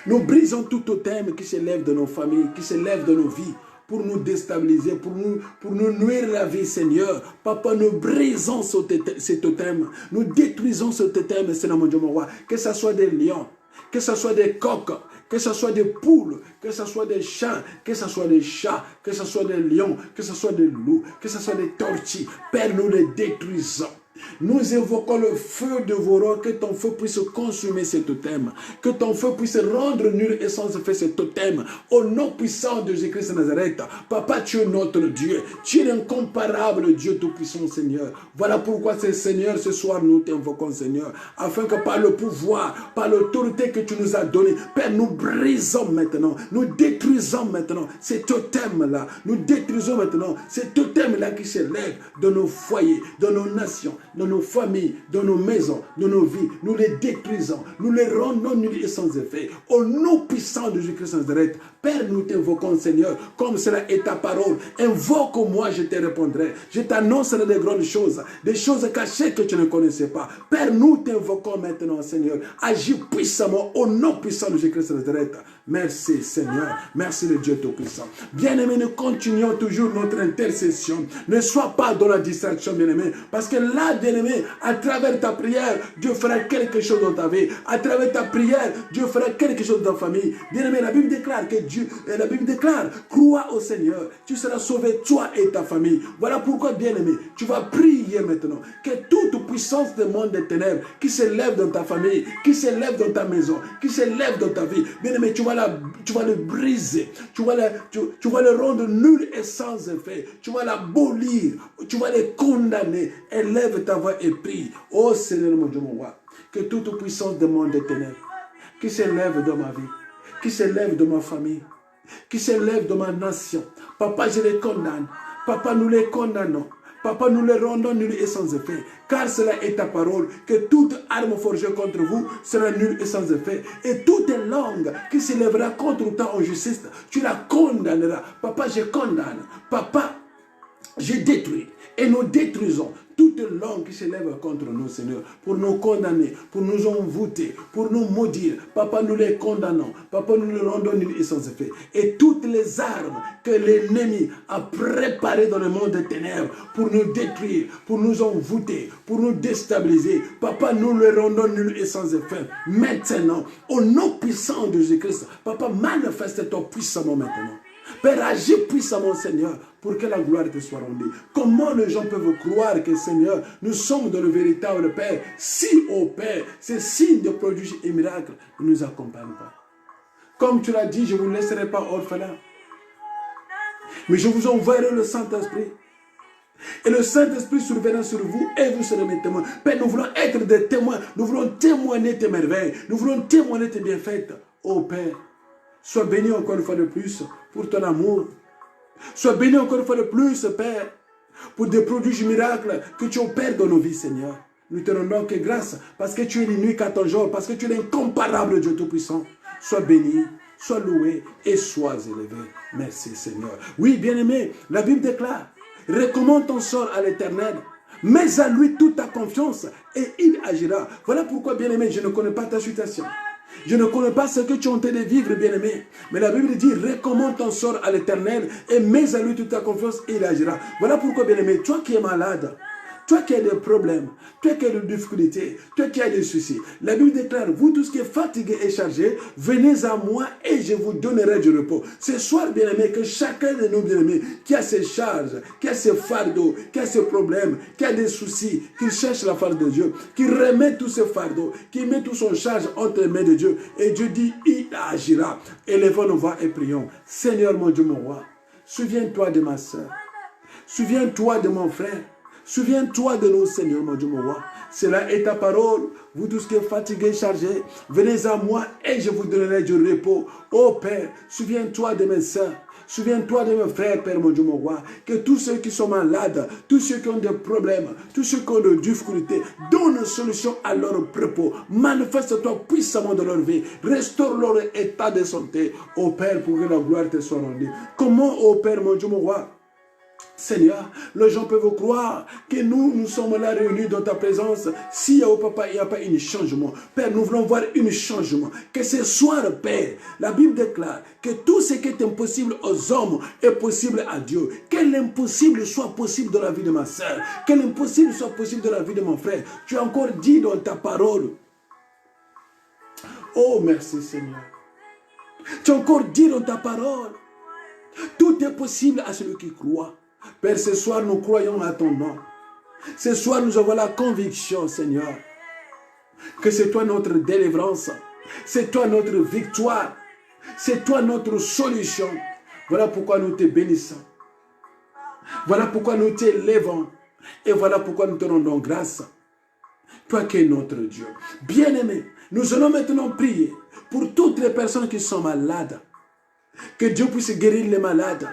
Nous brisons tout totem qui s'élève de nos familles, qui s'élève de nos vies, pour nous déstabiliser, pour nous nuire la vie, Seigneur. Papa, nous brisons ces totems. Nous détruisons ce totem, Seigneur mon Dieu, mon roi. Que ce soit des lions, que ce soit des coqs, que ce soit des poules, que ce soit des chats, que ce soit des chats, que ce soit des lions, que ce soit des loups, que ce soit des tortues. Père, nous les détruisons. Nous évoquons le feu de vos rois, que ton feu puisse consumer ce totem, que ton feu puisse rendre nul et sans effet ce totem, au nom puissant de Jésus-Christ de Nazareth. Papa, tu es notre Dieu, tu es l'incomparable Dieu tout-puissant, Seigneur. Voilà pourquoi, Seigneur, ce soir nous t'invoquons, Seigneur, afin que par le pouvoir, par l'autorité que tu nous as donnée, Père, nous brisons maintenant, nous détruisons maintenant ces totems-là, nous détruisons maintenant ces totems-là qui s'élèvent dans nos foyers, dans nos nations, dans nos familles, dans nos maisons, dans nos vies. Nous les détruisons, nous les rendons nuls et sans effet. Au nom puissant de Jésus-Christ de Nazareth, Père, nous t'invoquons, Seigneur, comme cela est ta parole. Invoque-moi, je te répondrai. Je t'annoncerai des grandes choses, des choses cachées que tu ne connaissais pas. Père, nous t'invoquons maintenant, Seigneur. Agis puissamment au nom puissant de Jésus-Christ de Nazareth. Merci, Seigneur. Merci, le Dieu Tout-Puissant. Bien-aimés, nous continuons toujours notre intercession. Ne sois pas dans la distraction, bien-aimé, parce que là, bien-aimé, à travers ta prière, Dieu fera quelque chose dans ta vie. À travers ta prière, Dieu fera quelque chose dans ta famille. Bien-aimé, la Bible déclare que la Bible déclare, crois au Seigneur, tu seras sauvé, toi et ta famille. Voilà pourquoi, bien-aimé, tu vas prier maintenant que toute puissance du monde des ténèbres qui s'élève dans ta famille, qui s'élève dans ta maison, qui s'élève dans ta vie, bien-aimé, tu vas le briser, tu vas le rendre nul et sans effet, tu vas l'abolir, tu vas les condamner. Élève ta voix et prie. Oh Seigneur mon Dieu, mon roi, que toute puissance du monde des ténèbres qui s'élève dans ma vie, qui s'élève dans ma famille, qui s'élève dans ma nation, Papa, je les condamne. Papa, nous les condamnons. Papa, nous les rendons nuls et sans effet. Car cela est ta parole, que toute arme forgée contre vous sera nulle et sans effet. Et toute langue qui s'élèvera contre toi en justice, tu la condamneras. Papa, je condamne. Papa, je détruis. Et nous détruisons toute langue qui s'élève contre nous, Seigneur, pour nous condamner, pour nous envoûter, pour nous maudire. Papa, nous les condamnons. Papa, nous les rendons nuls et sans effet. Et toutes les armes que l'ennemi a préparées dans le monde des ténèbres pour nous détruire, pour nous envoûter, pour nous déstabiliser, Papa, nous les rendons nuls et sans effet. Maintenant, au nom puissant de Jésus-Christ, Papa, manifeste-toi puissamment maintenant. Père, agis puissamment, Seigneur, pour que la gloire te soit rendue. Comment les gens peuvent croire que, Seigneur, nous sommes dans le véritable Père, si, ô Père, ces signes de prodiges et miracles ne nous accompagnent pas. Comme tu l'as dit, je ne vous laisserai pas orphelins, mais je vous enverrai le Saint-Esprit. Et le Saint-Esprit surviendra sur vous et vous serez mes témoins. Père, nous voulons être des témoins. Nous voulons témoigner tes merveilles. Nous voulons témoigner tes bienfaits. Ô Père, sois béni encore une fois de plus pour ton amour. Sois béni encore une fois de plus, Père, pour des prodiges miracles que tu opères dans nos vies, Seigneur. Nous te rendons que grâce parce que tu es l'inuit qu'à ton jour, parce que tu es l'incomparable Dieu Tout-Puissant. Sois béni, sois loué et sois élevé. Merci Seigneur. Oui, bien-aimé, la Bible déclare, recommande ton sort à l'Éternel, mets à lui toute ta confiance et il agira. Voilà pourquoi, bien-aimé, je ne connais pas ta situation. Je ne connais pas ce que tu es en train de vivre, bien-aimé. Mais la Bible dit, recommande ton sort à l'Éternel et mets à lui toute ta confiance et il agira. Voilà pourquoi, bien-aimé, toi qui es malade, toi qui as des problèmes, toi qui as des difficultés, toi qui as des soucis. La Bible déclare, vous tous qui êtes fatigués et chargés, venez à moi et je vous donnerai du repos. Ce soir, bien-aimé, que chacun de nous, bien-aimés, qui a ses charges, qui a ses fardeaux, qui a ses problèmes, qui a des soucis, qui cherche la face de Dieu, qui remet tous ses fardeaux, qui met tout son charge entre les mains de Dieu. Et Dieu dit, il agira. Élevons nos voix et prions. Seigneur mon Dieu, mon roi, souviens-toi de ma soeur. Souviens-toi de mon frère. Souviens-toi de nous, Seigneur, mon Dieu, mon roi. Cela est ta parole. Vous tous qui êtes fatigués, chargés, venez à moi et je vous donnerai du repos. Ô Père, souviens-toi de mes soeurs. Souviens-toi de mes frères, Père, mon Dieu, mon roi. Que tous ceux qui sont malades, tous ceux qui ont des problèmes, tous ceux qui ont des difficultés, donne une solution à leur propos. Manifeste-toi puissamment dans leur vie. Restaure leur état de santé. Ô Père, pour que la gloire te soit rendue. Comment, ô Père, mon Dieu, mon roi, Seigneur, les gens peuvent croire que nous sommes là réunis dans ta présence. S'il y a, oh papa, il n'y a pas un changement. Père, nous voulons voir un changement. Que ce soir, Père, la Bible déclare que tout ce qui est impossible aux hommes est possible à Dieu. Que l'impossible soit possible dans la vie de ma soeur. Que l'impossible soit possible dans la vie de mon frère. Tu as encore dit dans ta parole. Oh, merci Seigneur. Tu as encore dit dans ta parole. Tout est possible à celui qui croit. Père, ce soir, nous croyons à ton nom. Ce soir, nous avons la conviction, Seigneur, que c'est toi notre délivrance. C'est toi notre victoire. C'est toi notre solution. Voilà pourquoi nous te bénissons. Voilà pourquoi nous t'élèvons. Et voilà pourquoi nous te rendons grâce. Toi qui es notre Dieu. Bien-aimé, nous allons maintenant prier pour toutes les personnes qui sont malades. Que Dieu puisse guérir les malades.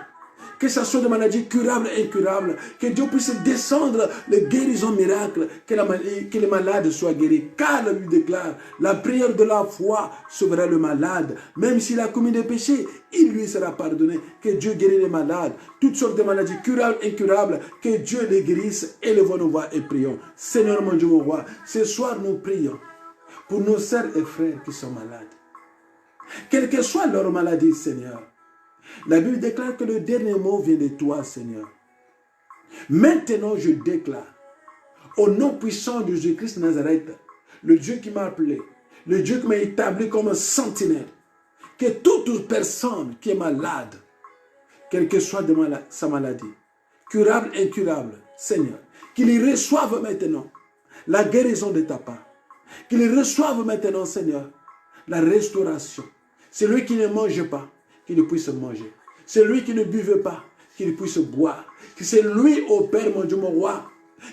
Que ce soit des maladies curables et incurables. Que Dieu puisse descendre les guérisons miracles. Que les malades soient guéris. Car la Bible déclare, la prière de la foi sauvera le malade. Même s'il a commis des péchés, il lui sera pardonné. Que Dieu guérisse les malades. Toutes sortes de maladies curables et incurables. Que Dieu les guérisse. Élevons nos voix et prions. Seigneur mon Dieu, mon roi, ce soir nous prions pour nos sœurs et frères qui sont malades. Quelle que soit leur maladie, Seigneur. La Bible déclare que le dernier mot vient de toi, Seigneur. Maintenant, je déclare, au nom puissant de Jésus-Christ de Nazareth, le Dieu qui m'a appelé, le Dieu qui m'a établi comme un sentinelle, que toute personne qui est malade, quelle que soit sa maladie, curable, incurable, Seigneur, qu'il reçoive maintenant la guérison de ta part, qu'il reçoive maintenant, Seigneur, la restauration. Celui qui ne mange pas, qu'il puisse manger. Celui qui ne buvait pas, qu'il puisse boire. Que celui, ô Père, mon Dieu, mon roi,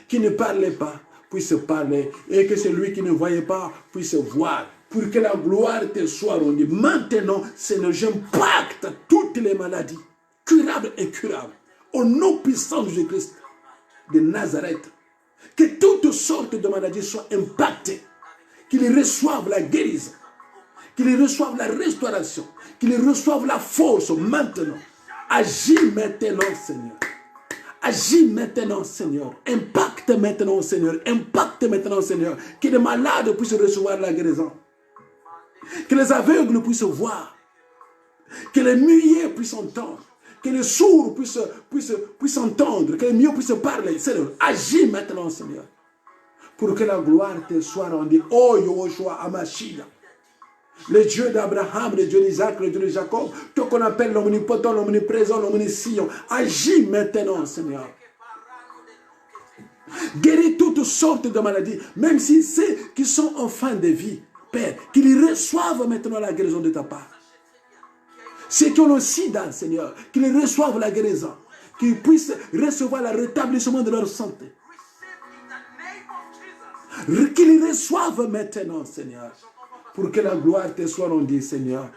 qui ne parlait pas, puisse parler. Et que celui qui ne voyait pas, puisse voir. Pour que la gloire te soit rendue. Maintenant, Seigneur, j'impacte toutes les maladies, curables et incurables. Au nom puissant de Jésus-Christ de Nazareth. Que toutes sortes de maladies soient impactées. Qu'ils reçoivent la guérison. Qu'ils reçoivent la restauration. Qu'ils reçoivent la force maintenant. Agis maintenant, Seigneur. Agis maintenant, Seigneur. Impacte maintenant, Seigneur. Impacte maintenant, Seigneur. Que les malades puissent recevoir la guérison. Que les aveugles puissent voir. Que les muets puissent entendre. Que les sourds puissent entendre. Que les muets puissent parler. Seigneur, agis maintenant, Seigneur. Pour que la gloire te soit rendue. Oh, Yahushua Hamashiach. Le Dieu d'Abraham, le Dieu d'Isaac, le Dieu de Jacob, tout qu'on appelle l'omnipotent, l'omniprésent, l'omniscient. Agis maintenant, Seigneur. Guéris toutes sortes de maladies, même si ceux qui sont en fin de vie, Père, qu'ils reçoivent maintenant la guérison de ta part. Ceux qui ont le sida, Seigneur, qu'ils reçoivent la guérison, qu'ils puissent recevoir le rétablissement de leur santé. Qu'ils reçoivent maintenant, Seigneur. Pour que la gloire te soit rendue, Seigneur.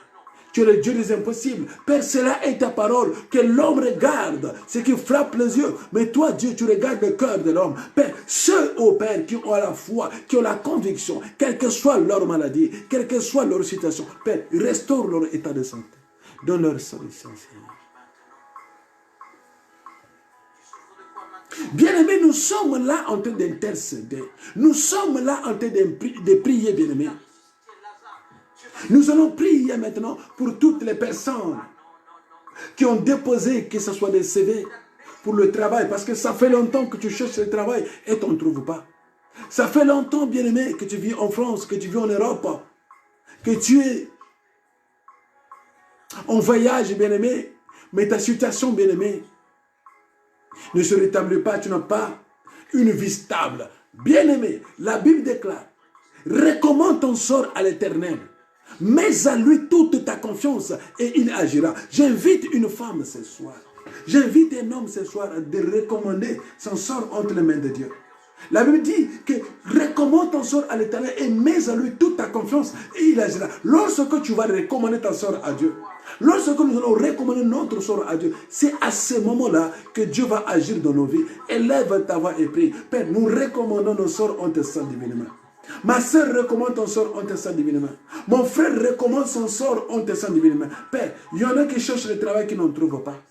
Tu es le Dieu des impossibles. Père, cela est ta parole. Que l'homme regarde ce qui frappe les yeux. Mais toi, Dieu, tu regardes le cœur de l'homme. Père, ceux, oh Père, qui ont la foi, qui ont la conviction, quelle que soit leur maladie, quelle que soit leur situation, Père, restaure leur état de santé. Donne leur solution, Seigneur. Bien-aimés, nous sommes là en train d'intercéder. Nous sommes là en train de prier, bien-aimés. Nous allons prier maintenant pour toutes les personnes qui ont déposé, que ce soit des CV pour le travail, parce que ça fait longtemps que tu cherches le travail et tu n'en trouves pas. Ça fait longtemps, bien-aimé, que tu vis en France, que tu vis en Europe, que tu es en voyage, bien-aimé, mais ta situation, bien-aimé, ne se rétablit pas, tu n'as pas une vie stable. Bien-aimé, la Bible déclare, recommande ton sort à l'Éternel. Mets à lui toute ta confiance et il agira. J'invite une femme ce soir. J'invite un homme ce soir de recommander son sort entre les mains de Dieu. La Bible dit que recommande ton sort à l'Éternel et mets à lui toute ta confiance et il agira. Lorsque tu vas recommander ton sort à Dieu, lorsque nous allons recommander notre sort à Dieu, c'est à ce moment-là que Dieu va agir dans nos vies. Élève ta voix et prie. Père, nous recommandons nos sorts, on te sent divinement. Ma soeur recommande ton sort, on te sent divinement. Mon frère recommande son sort, on te sent divinement. Père, il y en a qui cherchent le travail qui n'en trouvent pas.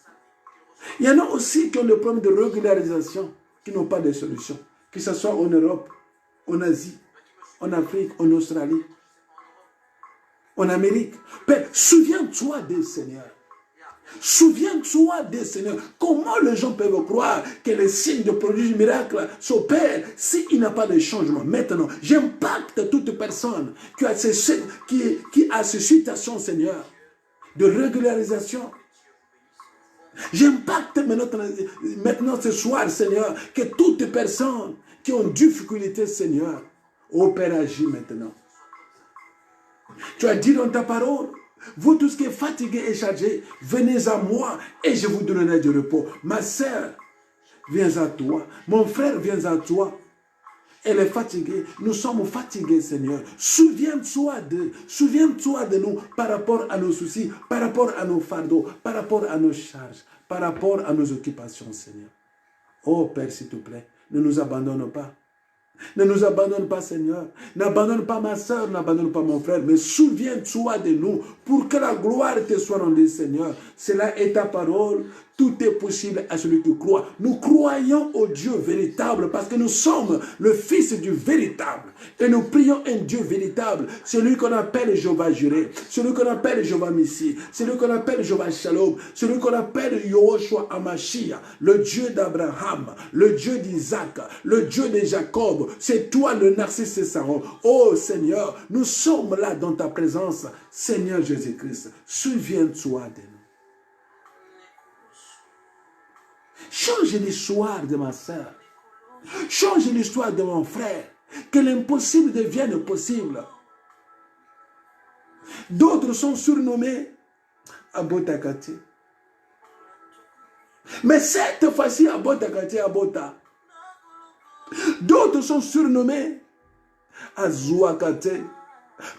Il y en a aussi qui ont le problème de régularisation, qui n'ont pas de solution. Que ce soit en Europe, en Asie, en Afrique, en Australie, en Amérique. Père, souviens-toi des Seigneurs. Souviens-toi des Seigneurs. Comment les gens peuvent croire que les signes de produits miracles s'opèrent s'il n'y a pas de changement? Maintenant, j'impacte toute personne qui a cette situation, Seigneur, de régularisation. J'impacte maintenant ce soir, Seigneur, que toutes les personnes qui ont difficulté, Seigneur, ô Père, agis maintenant. Tu as dit dans ta parole, vous tous qui êtes fatigués et chargés, venez à moi et je vous donnerai du repos. Ma sœur, viens à toi. Mon frère, viens à toi. Elle est fatiguée. Nous sommes fatigués, Seigneur. Souviens-toi de nous par rapport à nos soucis, par rapport à nos fardeaux, par rapport à nos charges, par rapport à nos occupations, Seigneur. Oh Père, s'il te plaît, ne nous abandonne pas. Ne nous abandonne pas, Seigneur. N'abandonne pas ma soeur, n'abandonne pas mon frère, mais souviens-toi de nous pour que la gloire te soit rendue, Seigneur. Cela est ta parole. Tout est possible à celui qui croit. Nous croyons au Dieu véritable parce que nous sommes le Fils du véritable. Et nous prions un Dieu véritable, celui qu'on appelle Jéhovah Jireh, celui qu'on appelle Jéhovah Nissi, celui qu'on appelle Jéhovah Shalom, celui qu'on appelle Yahushua Hamashiach, le Dieu d'Abraham, le Dieu d'Isaac, le Dieu de Jacob. C'est toi le Narcisse Saron. Oh Seigneur, nous sommes là dans ta présence. Seigneur Jésus-Christ, souviens-toi de nous. Change l'histoire de ma soeur. Change l'histoire de mon frère. Que l'impossible devienne possible. D'autres sont surnommés Abotakati. Mais cette fois-ci, Abotakati, Abota. D'autres sont surnommés Azouakate.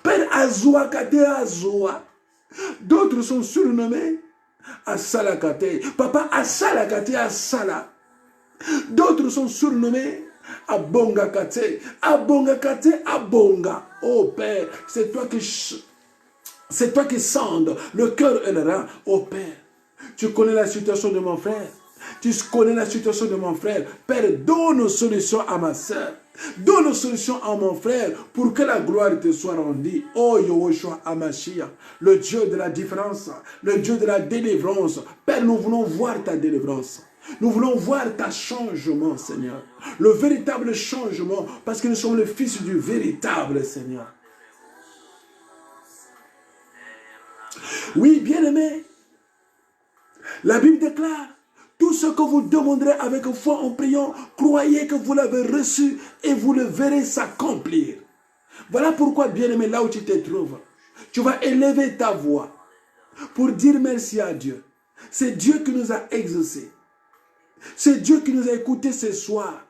Père Azouakate, Azoua. D'autres sont surnommés Asalakate. Papa Asalakate, Asala. D'autres sont surnommés Abongakate. Abongakate, Abonga. Oh Père, c'est toi qui sondes le cœur et le rein. Oh Père, tu connais la situation de mon frère. Tu connais la situation de mon frère. Père, donne une solution à ma soeur. Donne une solution à mon frère pour que la gloire te soit rendue. Oh Yahushua Hamashiach, le Dieu de la différence, le Dieu de la délivrance. Père, nous voulons voir ta délivrance. Nous voulons voir ta changement, Seigneur. Le véritable changement, parce que nous sommes le Fils du véritable, Seigneur. Oui, bien-aimé, la Bible déclare, tout ce que vous demanderez avec foi en priant, croyez que vous l'avez reçu et vous le verrez s'accomplir. Voilà pourquoi, bien-aimé, là où tu te trouves, tu vas élever ta voix pour dire merci à Dieu. C'est Dieu qui nous a exaucés. C'est Dieu qui nous a écoutés ce soir.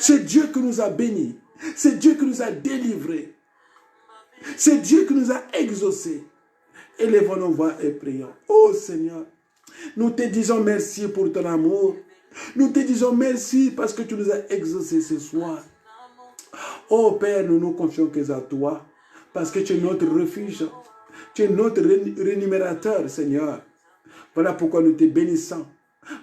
C'est Dieu qui nous a bénis. C'est Dieu qui nous a délivrés. C'est Dieu qui nous a exaucés. Élevons nos voix et prions. Oh Seigneur, nous te disons merci pour ton amour. Nous te disons merci parce que tu nous as exaucés ce soir. Oh Père, nous nous confions à toi parce que tu es notre refuge. Tu es notre rémunérateur, Seigneur. Voilà pourquoi nous te bénissons.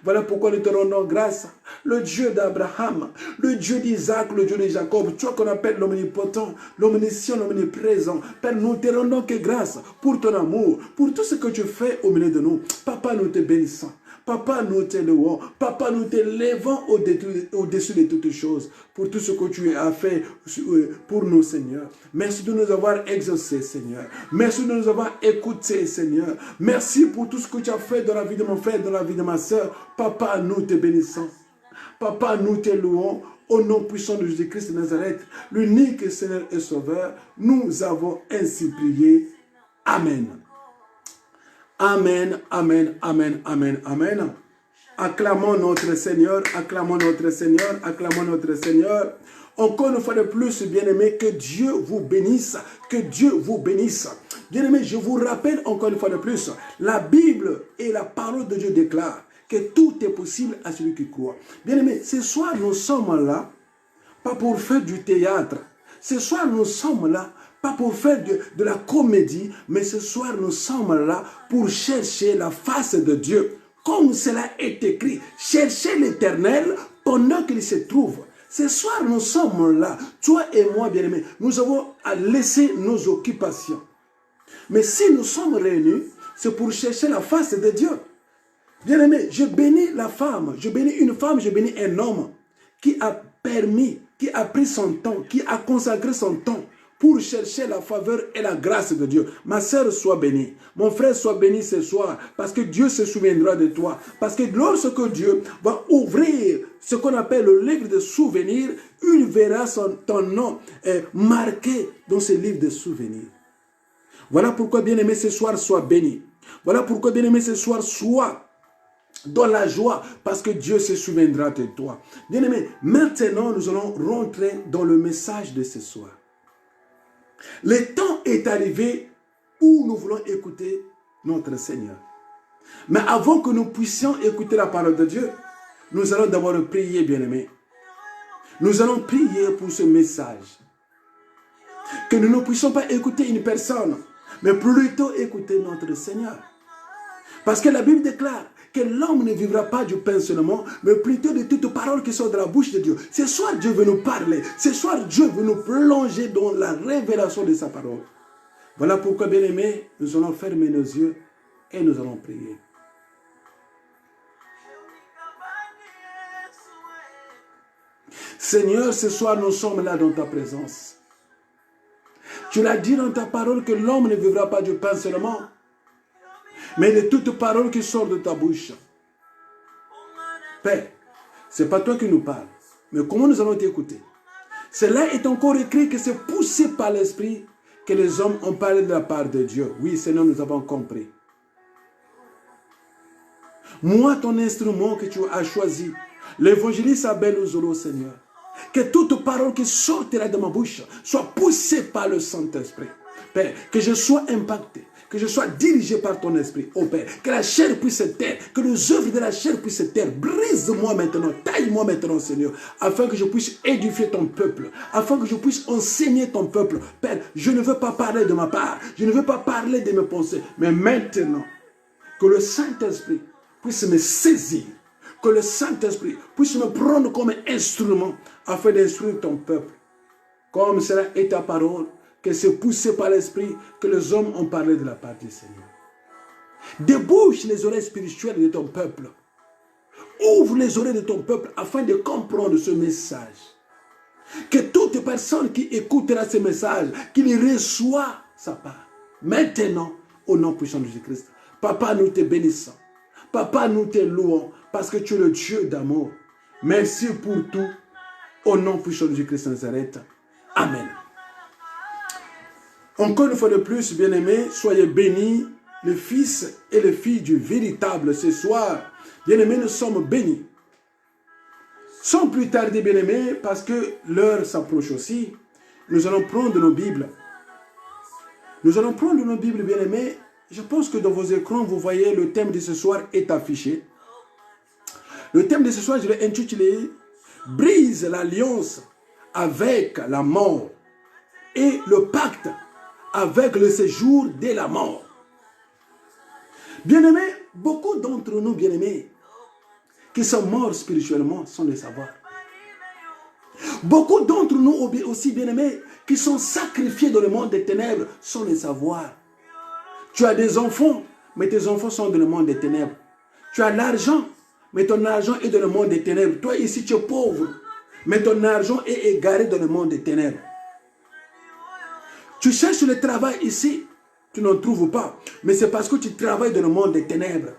Voilà pourquoi nous te rendons grâce. Le Dieu d'Abraham, le Dieu d'Isaac, le Dieu de Jacob, toi qu'on appelle l'omnipotent, l'omniscient, l'omniprésent. Père, nous te rendons que grâce pour ton amour, pour tout ce que tu fais au milieu de nous. Papa, nous te bénissons. Papa, nous te louons. Papa, nous te levons au-dessus de toutes choses pour tout ce que tu as fait pour nous, Seigneur. Merci de nous avoir exaucés, Seigneur. Merci de nous avoir écoutés, Seigneur. Merci pour tout ce que tu as fait dans la vie de mon frère, dans la vie de ma soeur. Papa, nous te bénissons. Papa, nous te louons. Au nom puissant de Jésus-Christ de Nazareth, l'unique Seigneur et Sauveur, nous avons ainsi prié. Amen. Amen, amen, amen, amen, amen. Acclamons notre Seigneur, acclamons notre Seigneur, acclamons notre Seigneur. Encore une fois de plus, bien-aimés, que Dieu vous bénisse, que Dieu vous bénisse. Bien-aimés, je vous rappelle encore une fois de plus, la Bible et la parole de Dieu déclarent que tout est possible à celui qui croit. Bien-aimés, ce soir, nous sommes là, pas pour faire du théâtre. Ce soir, nous sommes là, pas pour faire de la comédie, mais ce soir, nous sommes là pour chercher la face de Dieu. Comme cela est écrit, cherchez l'Éternel pendant qu'il se trouve. Ce soir, nous sommes là, toi et moi, bien-aimés, nous avons à laisser nos occupations. Mais si nous sommes réunis, c'est pour chercher la face de Dieu. Bien-aimés, je bénis la femme, je bénis une femme, je bénis un homme qui a permis, qui a pris son temps, qui a consacré son temps pour chercher la faveur et la grâce de Dieu. Ma sœur, sois bénie. Mon frère, sois béni ce soir, parce que Dieu se souviendra de toi. Parce que lorsque Dieu va ouvrir ce qu'on appelle le livre de souvenirs, il verra ton nom marqué dans ce livre de souvenirs. Voilà pourquoi, bien-aimé, ce soir, sois béni. Voilà pourquoi, bien-aimé, ce soir, sois dans la joie, parce que Dieu se souviendra de toi. Bien-aimé, maintenant, nous allons rentrer dans le message de ce soir. Le temps est arrivé où nous voulons écouter notre Seigneur. Mais avant que nous puissions écouter la parole de Dieu, nous allons d'abord prier, bien-aimés. Nous allons prier pour ce message. Que nous ne puissions pas écouter une personne, mais plutôt écouter notre Seigneur. Parce que la Bible déclare que l'homme ne vivra pas du pain seulement, mais plutôt de toutes paroles qui sortent de la bouche de Dieu. Ce soir, Dieu veut nous parler. Ce soir, Dieu veut nous plonger dans la révélation de sa parole. Voilà pourquoi, bien-aimés, nous allons fermer nos yeux et nous allons prier. Seigneur, ce soir, nous sommes là dans ta présence. Tu l'as dit dans ta parole que l'homme ne vivra pas du pain seulement, mais de toutes paroles qui sortent de ta bouche. Père, ce n'est pas toi qui nous parles, mais comment nous allons t'écouter? Cela est encore écrit que c'est poussé par l'Esprit que les hommes ont parlé de la part de Dieu. Oui, Seigneur, nous avons compris. Moi, ton instrument que tu as choisi, l'évangéliste Abel Ozolo, Seigneur, que toute parole qui sortira de ma bouche soit poussée par le Saint-Esprit. Père, que je sois impacté, que je sois dirigé par ton esprit, oh Père, que la chair puisse se taire, que les œuvres de la chair puissent se taire. Brise-moi maintenant, taille-moi maintenant, Seigneur, afin que je puisse édifier ton peuple, afin que je puisse enseigner ton peuple. Père, je ne veux pas parler de ma part, je ne veux pas parler de mes pensées, mais maintenant, que le Saint-Esprit puisse me saisir, que le Saint-Esprit puisse me prendre comme instrument, afin d'instruire ton peuple. Comme cela est ta parole, que c'est poussé par l'Esprit que les hommes ont parlé de la part du Seigneur. Débouche les oreilles spirituelles de ton peuple. Ouvre les oreilles de ton peuple afin de comprendre ce message. Que toute personne qui écoutera ce message, qu'il reçoit sa part. Maintenant, au nom puissant de Jésus-Christ. Papa, nous te bénissons. Papa, nous te louons parce que tu es le Dieu d'amour. Merci pour tout. Au nom puissant de Jésus-Christ de Nazareth. Amen. Encore une fois de plus, bien-aimés, soyez bénis, les fils et les filles du véritable ce soir. Bien-aimés, nous sommes bénis. Sans plus tarder, bien-aimés, parce que l'heure s'approche aussi, nous allons prendre nos Bibles. Nous allons prendre nos Bibles, bien-aimés, Je pense que dans vos écrans, vous voyez le thème de ce soir est affiché. Le thème de ce soir, je l'ai intitulé « Brise l'alliance avec la mort et le pacte avec le séjour de la mort. » Bien-aimés, beaucoup d'entre nous, bien-aimés, qui sont morts spirituellement sans le savoir. Beaucoup d'entre nous aussi, bien-aimés, qui sont sacrifiés dans le monde des ténèbres sans le savoir. Tu as des enfants, mais tes enfants sont dans le monde des ténèbres. Tu as l'argent, mais ton argent est dans le monde des ténèbres. Toi ici, tu es pauvre, mais ton argent est égaré dans le monde des ténèbres. Tu cherches le travail ici, tu n'en trouves pas, mais c'est parce que tu travailles dans le monde des ténèbres.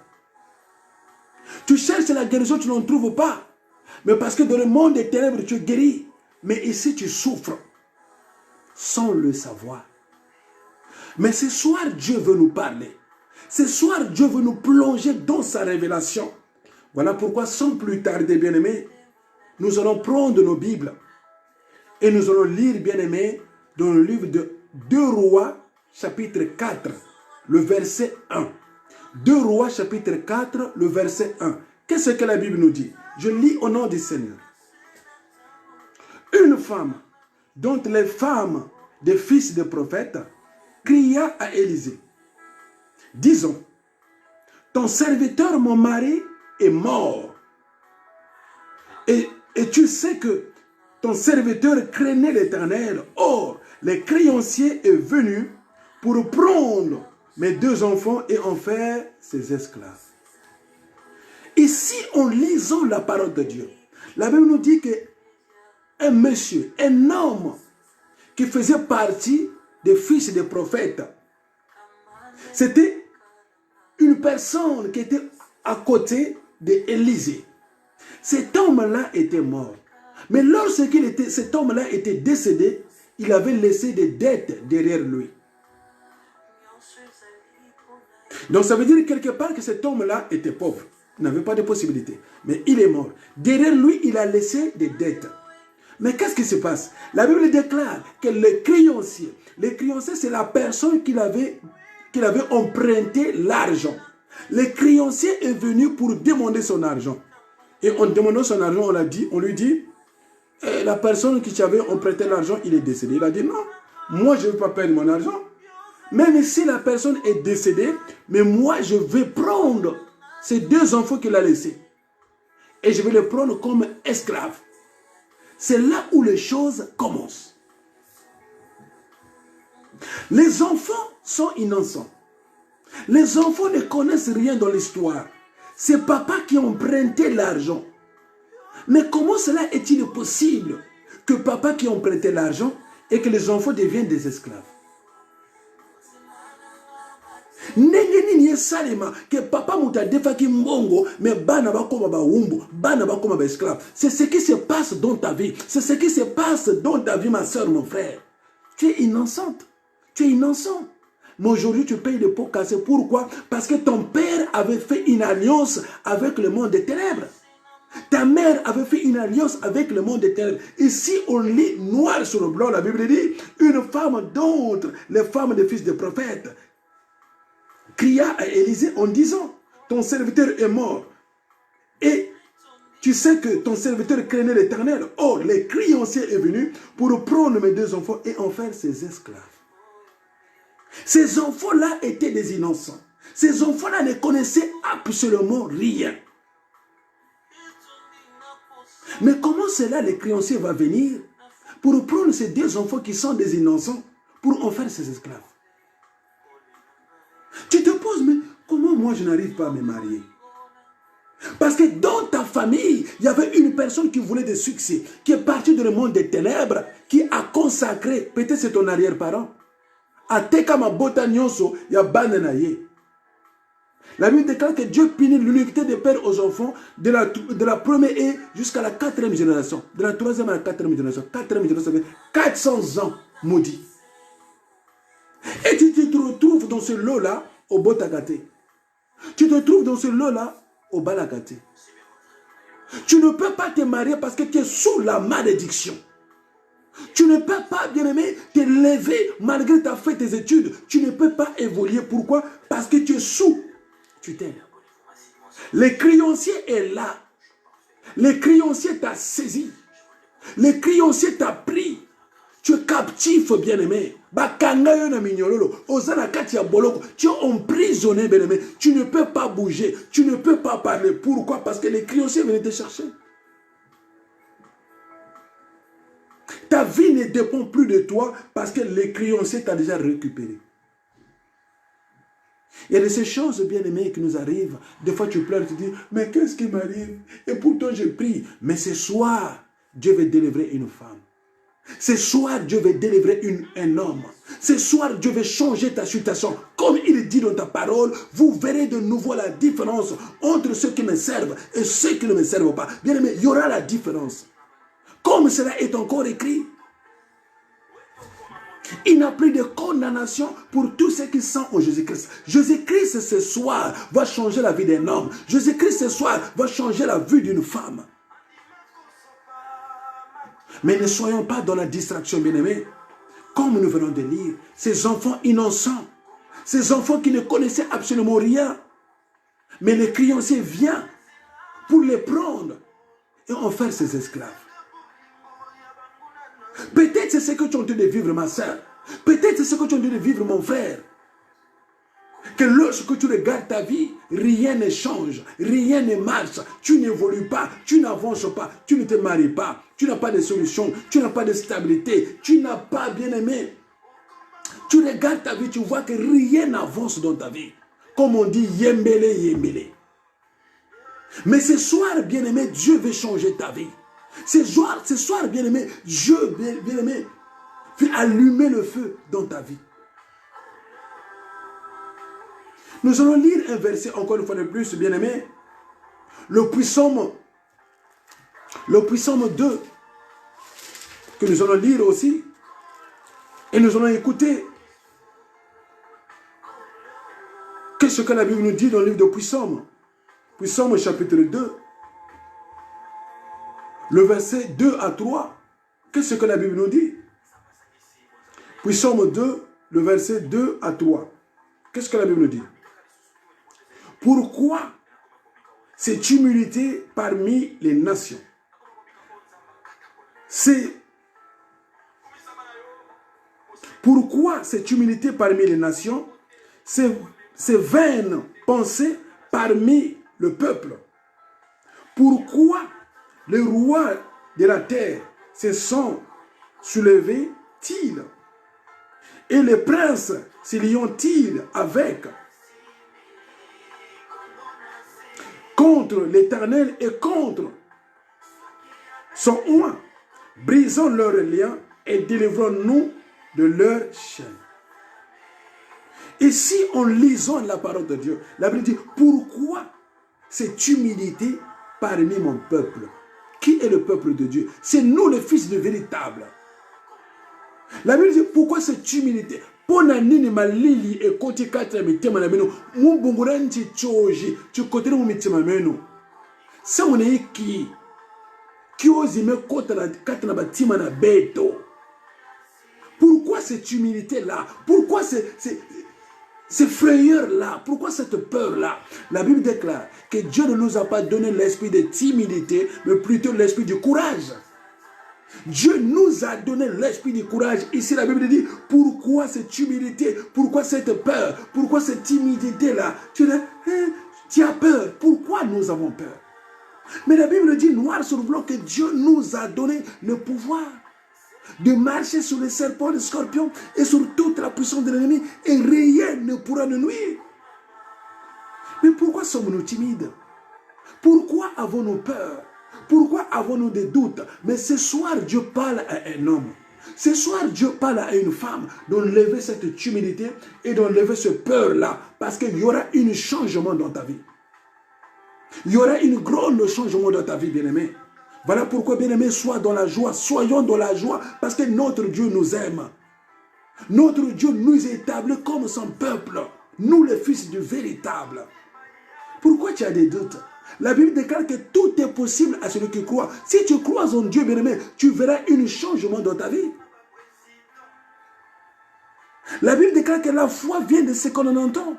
Tu cherches la guérison, tu n'en trouves pas, mais parce que dans le monde des ténèbres, tu es guéri. Mais ici, tu souffres sans le savoir. Mais ce soir, Dieu veut nous parler. Ce soir, Dieu veut nous plonger dans sa révélation. Voilà pourquoi, sans plus tarder, bien-aimés, nous allons prendre nos Bibles et nous allons lire, bien-aimés, dans le livre de 2 Rois, chapitre 4, le verset 1. 2 Rois, chapitre 4, le verset 1. Qu'est-ce que la Bible nous dit? Je lis au nom du Seigneur. Une femme, dont les femmes des fils des prophètes, cria à Élisée, disons, ton serviteur, mon mari, est mort. Et tu sais que ton serviteur craignait l'Éternel. Or, le créancier est venu pour prendre mes 2 enfants et en faire ses esclaves. Ici, en lisant la parole de Dieu, la Bible nous dit qu'un monsieur, un homme qui faisait partie des fils des prophètes, c'était une personne qui était à côté d'Élisée. Cet homme-là était mort. Mais lorsque cet homme-là était décédé, il avait laissé des dettes derrière lui. Donc ça veut dire quelque part que cet homme-là était pauvre. Il n'avait pas de possibilité. Mais il est mort. Derrière lui, il a laissé des dettes. Mais qu'est-ce qui se passe? La Bible déclare que le créancier c'est la personne qui avait emprunté l'argent. Le créancier est venu pour demander son argent. Et en demandant son argent, on lui dit, la personne qui t'avait emprunté l'argent, il est décédé. Il a dit, non, moi je ne veux pas perdre mon argent. Même si la personne est décédée, mais moi je vais prendre ces 2 enfants qu'il a laissés. Et je vais les prendre comme esclaves. C'est là où les choses commencent. Les enfants sont innocents. Les enfants ne connaissent rien dans l'histoire. C'est papa qui a emprunté l'argent. Mais comment cela est-il possible que papa qui a emprunté l'argent et que les enfants deviennent des esclaves? Que papa mutadefaki mbongo mais bana bakoma ba wumbu bana bakoma ba esclave. C'est ce qui se passe dans ta vie. C'est ce qui se passe dans ta vie, ma soeur, mon frère. Tu es innocente. Tu es innocent. Mais aujourd'hui, tu payes le pot cassé. Pourquoi? Parce que ton père avait fait une alliance avec le monde des ténèbres. Ta mère avait fait une alliance avec le monde des ténèbres. Ici, on lit noir sur le blanc, la Bible dit, une femme d'entre les femmes des fils des prophètes cria à Élisée en disant, ton serviteur est mort. Et tu sais que ton serviteur craignait l'Éternel. Or, le créancier est venu pour prendre mes 2 enfants et en faire ses esclaves. Ces enfants-là étaient des innocents. Ces enfants-là ne connaissaient absolument rien. Mais comment cela, le créancier va venir pour prendre ces 2 enfants qui sont des innocents pour en faire ses esclaves? Tu te poses, mais comment moi je n'arrive pas à me marier? Parce que dans ta famille, il y avait une personne qui voulait des succès, qui est partie dans le monde des ténèbres, qui a consacré, peut-être c'est ton arrière-parent, à Tekama Botanyoso, il y a Bananaye. La Bible déclare que Dieu punit l'unité des pères aux enfants de la première et jusqu'à la 4e génération. De la 3e à la 4e génération. 4e génération, ça fait 400 ans maudits. Et tu te retrouves dans ce lot-là au Botagate. Tu te trouves dans ce lot-là au Balagate. Tu ne peux pas te marier parce que tu es sous la malédiction. Tu ne peux pas, bien-aimé, te lever malgré tu as fait tes études. Tu ne peux pas évoluer. Pourquoi? Parce que tu es sous tutelle. Le créancier est là. Le créancier t'a saisi. Le créancier t'a pris. Tu es captif, bien-aimé. Tu es emprisonné, bien-aimé. Tu ne peux pas bouger. Tu ne peux pas parler. Pourquoi? Parce que les créanciers venaient te chercher. Ta vie ne dépend plus de toi parce que les créanciers t'ont déjà récupéré. Il y a de ces choses, bien-aimées, qui nous arrivent. Des fois, tu pleures, tu dis, mais qu'est-ce qui m'arrive? Et pourtant, je prie. Mais ce soir, Dieu va délivrer une femme. Ce soir, Dieu va délivrer un homme. Ce soir, Dieu va changer ta situation. Comme il dit dans ta parole, vous verrez de nouveau la différence entre ceux qui me servent et ceux qui ne me servent pas. Bien-aimé, il y aura la différence. Comme cela est encore écrit. Il n'y a plus de condamnation pour tous ceux qui sont en Jésus-Christ. Jésus-Christ ce soir va changer la vie d'un homme. Jésus-Christ ce soir va changer la vie d'une femme. Mais ne soyons pas dans la distraction, bien-aimés. Comme nous venons de lire, ces enfants innocents, ces enfants qui ne connaissaient absolument rien, mais le créancier vient pour les prendre et en faire ses esclaves. Peut-être c'est ce que tu es en train de vivre, ma soeur. Peut-être c'est ce que tu es en train de vivre, mon frère. Que lorsque tu regardes ta vie, rien ne change, rien ne marche. Tu n'évolues pas, tu n'avances pas, tu ne te maries pas, tu n'as pas de solution, tu n'as pas de stabilité, tu n'as pas, bien-aimé. Tu regardes ta vie, tu vois que rien n'avance dans ta vie. Comme on dit, yembele, yembele. Mais ce soir, bien-aimé, Dieu veut changer ta vie. Ce soir, bien-aimé, Dieu, bien-aimé, veut allumer le feu dans ta vie. Nous allons lire un verset encore une fois de plus, bien-aimé. Le psaume 2, que nous allons lire aussi. Et nous allons écouter qu'est-ce que la Bible nous dit dans le livre de Psaume. Psaume chapitre 2. Le verset 2 à 3. Qu'est-ce que la Bible nous dit? Psaume 2, le verset 2 à 3. Qu'est-ce que la Bible nous dit? Pourquoi cette humilité parmi les nations? Pourquoi cette humilité parmi les nations? Ces vaines pensées parmi le peuple? Pourquoi les rois de la terre se sont soulevés-ils? Et les princes se liont-ils avec? Contre l'Éternel et contre son oint, brisons leurs liens et délivrons-nous de leurs chaînes. Et si en lisant la parole de Dieu, la Bible dit, pourquoi cette humilité parmi mon peuple? Qui est le peuple de Dieu? C'est nous les fils de véritable. La Bible dit, pourquoi cette humilité? Pona nini malili e koti katra mitema na meno mumbungura nchi choji chikotera mu mitima meno sa mona iki kiozi me kota na katra batima na beto. Pourquoi cette humilité là? Pourquoi ces frayeurs là? Pourquoi cette peur là? La Bible déclare que Dieu ne nous a pas donné l'esprit de timidité, mais plutôt l'esprit du courage. Dieu nous a donné l'esprit du courage. Ici, la Bible dit, pourquoi cette humilité? Pourquoi cette peur? Pourquoi cette timidité-là? Tu as peur. Pourquoi nous avons peur? Mais la Bible dit, noir sur blanc, que Dieu nous a donné le pouvoir de marcher sur les serpents, les scorpions et sur toute la puissance de l'ennemi, et rien ne pourra nous nuire. Mais pourquoi sommes-nous timides? Pourquoi avons-nous peur? Pourquoi avons-nous des doutes? Mais ce soir, Dieu parle à un homme. Ce soir, Dieu parle à une femme d'enlever cette timidité et d'enlever ce peur-là. Parce qu'il y aura un changement dans ta vie. Il y aura un grand changement dans ta vie, bien-aimé. Voilà pourquoi, bien-aimé, sois dans la joie. Soyons dans la joie parce que notre Dieu nous aime. Notre Dieu nous établit comme son peuple. Nous, les fils du véritable. Pourquoi tu as des doutes? La Bible déclare que tout est possible à celui qui croit. Si tu crois en Dieu, bien-aimé, tu verras un changement dans ta vie. La Bible déclare que la foi vient de ce qu'on entend.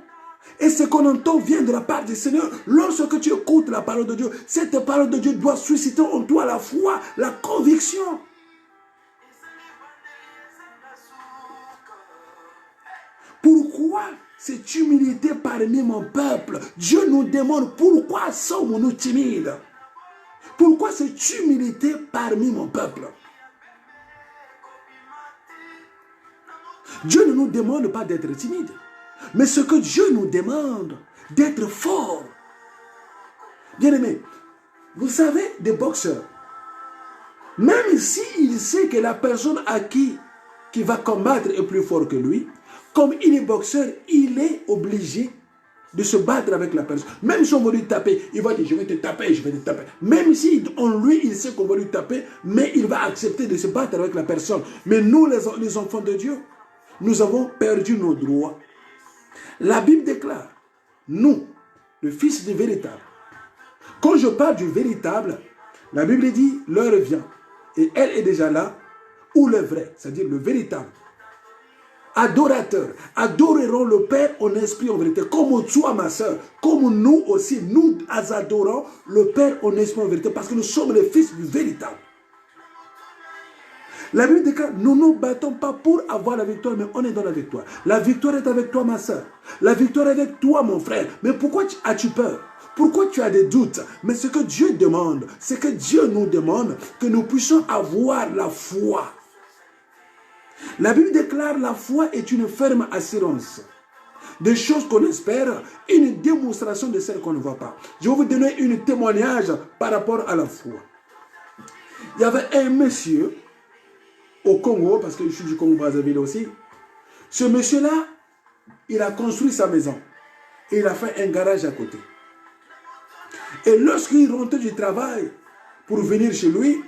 Et ce qu'on entend vient de la part du Seigneur. Lorsque tu écoutes la parole de Dieu, cette parole de Dieu doit susciter en toi la foi, la conviction. Pourquoi cette humilité parmi mon peuple? Dieu nous demande pourquoi sommes-nous timides? Pourquoi cette humilité parmi mon peuple? Dieu ne nous demande pas d'être timide, mais ce que Dieu nous demande, d'être fort. Bien-aimé, vous savez, des boxeurs, même s'il sait que la personne à qui va combattre est plus fort que lui, comme il est boxeur, il est obligé de se battre avec la personne. Même si on va lui taper, il va dire, je vais te taper, je vais te taper. Même si en lui, il sait qu'on va lui taper, mais il va accepter de se battre avec la personne. Mais nous, les enfants de Dieu, nous avons perdu nos droits. La Bible déclare, nous, le Fils du véritable. Quand je parle du véritable, la Bible dit, l'heure vient, et elle est déjà là, où le vrai, c'est-à-dire le véritable. Adorateurs, adoreront le Père en esprit en vérité, comme toi ma soeur, comme nous aussi, nous adorons le Père en esprit en vérité, parce que nous sommes les fils du véritable. La Bible déclare, nous ne nous battons pas pour avoir la victoire, mais on est dans la victoire. La victoire est avec toi ma soeur, la victoire est avec toi mon frère. Mais pourquoi as-tu peur? Pourquoi tu as des doutes? Mais ce que Dieu demande, c'est que Dieu nous demande que nous puissions avoir la foi. La Bible déclare la foi est une ferme assurance des choses qu'on espère, une démonstration de celles qu'on ne voit pas. Je vais vous donner un témoignage par rapport à la foi. Il y avait un monsieur au Congo, parce que je suis du Congo-Brazzaville aussi. Ce monsieur-là, il a construit sa maison et il a fait un garage à côté. Et lorsqu'il rentrait du travail pour venir chez lui,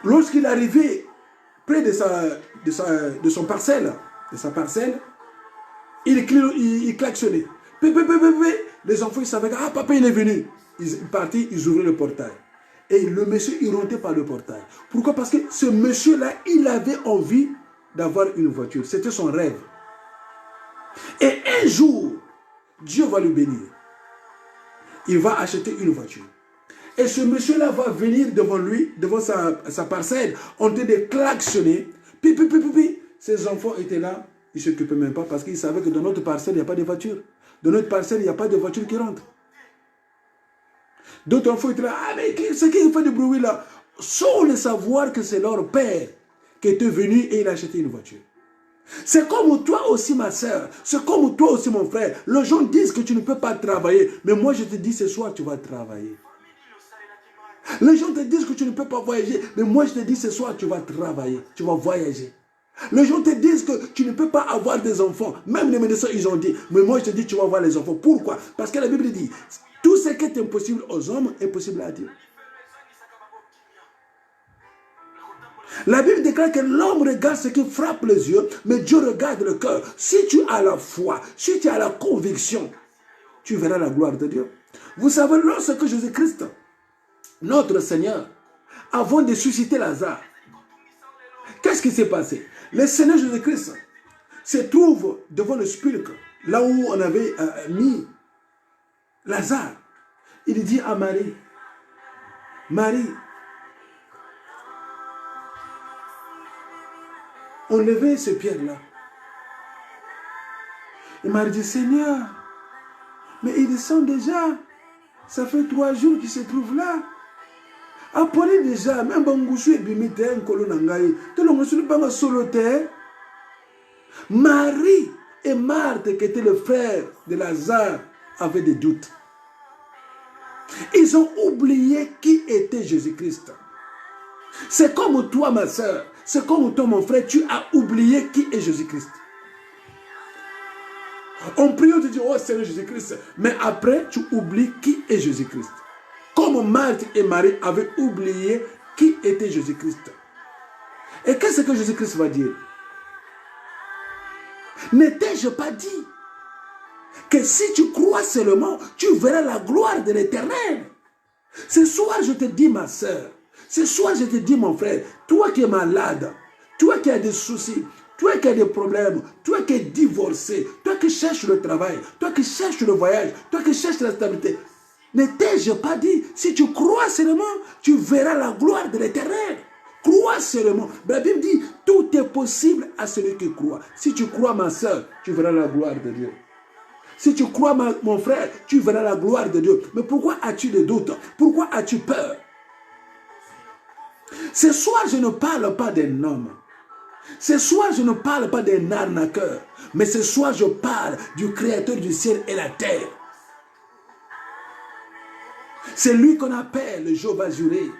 lorsqu'il arrivait près de sa parcelle, il klaxonnait. Les enfants ils savaient que ah, papa il est venu. Ils partaient, ils ouvraient le portail. Et le monsieur, il rentrait par le portail. Pourquoi? Parce que ce monsieur-là, il avait envie d'avoir une voiture. C'était son rêve. Et un jour, Dieu va le bénir. Il va acheter une voiture. Et ce monsieur-là va venir devant lui, devant sa parcelle, en train de klaxonner. Ses enfants étaient là. Ils ne s'occupaient même pas parce qu'ils savaient que dans notre parcelle, il n'y a pas de voiture. Dans notre parcelle, il n'y a pas de voiture qui rentre. D'autres enfants étaient là. Ah, mais c'est qui fait du bruit là? Sans le savoir que c'est leur père qui était venu et il a acheté une voiture. C'est comme toi aussi, ma soeur. C'est comme toi aussi, mon frère. Les gens disent que tu ne peux pas travailler. Mais moi, je te dis ce soir, tu vas travailler. Les gens te disent que tu ne peux pas voyager. Mais moi, je te dis ce soir, tu vas travailler. Tu vas voyager. Les gens te disent que tu ne peux pas avoir des enfants. Même les médecins, ils ont dit. Mais moi, je te dis, tu vas avoir les enfants. Pourquoi? Parce que la Bible dit, tout ce qui est impossible aux hommes est possible à Dieu. La Bible déclare que l'homme regarde ce qui frappe les yeux, mais Dieu regarde le cœur. Si tu as la foi, si tu as la conviction, tu verras la gloire de Dieu. Vous savez, lorsque Jésus-Christ, notre Seigneur, avant de susciter Lazare, qu'est-ce qui s'est passé? Le Seigneur Jésus-Christ se trouve devant le sepulcre, là où on avait mis Lazare. Il dit à Marie, Marie, enlevez ce pierre-là. Et Marie dit, Seigneur, mais ils sont déjà, ça fait 3 jours qu'ils se trouvent là. Apprenez déjà, même Bangoussou et Bimite, un colonangaï, tout le monde ne pas solo terre. Marie et Marthe, qui étaient le frère de Lazare, avaient des doutes. Ils ont oublié qui était Jésus-Christ. C'est comme toi, ma soeur, c'est comme toi, mon frère, tu as oublié qui est Jésus-Christ. On prie, on te dit, oh Seigneur Jésus-Christ, mais après, tu oublies qui est Jésus-Christ. Comme Marthe et Marie avaient oublié qui était Jésus-Christ. Et qu'est-ce que Jésus-Christ va dire? N'étais-je pas dit Que si tu crois seulement, tu verras la gloire de l'Éternel. Ce soir, je te dis, ma soeur, ce soir, je te dis, mon frère, toi qui es malade, toi qui as des soucis, toi qui as des problèmes, toi qui es divorcé, toi qui cherches le travail, toi qui cherches le voyage, toi qui cherches la stabilité, ne t'ai-je pas dit, si tu crois seulement, tu verras la gloire de l'Éternel. Crois seulement. La Bible dit, tout est possible à celui qui croit. Si tu crois, ma soeur, tu verras la gloire de Dieu. Si tu crois, mon frère, tu verras la gloire de Dieu. Mais pourquoi as-tu des doutes? Pourquoi as-tu peur? Ce soir, je ne parle pas d'un homme. Ce soir, je ne parle pas d'un arnaqueur. Mais ce soir, je parle du Créateur du ciel et la terre. C'est lui qu'on appelle Jéhovah Juré.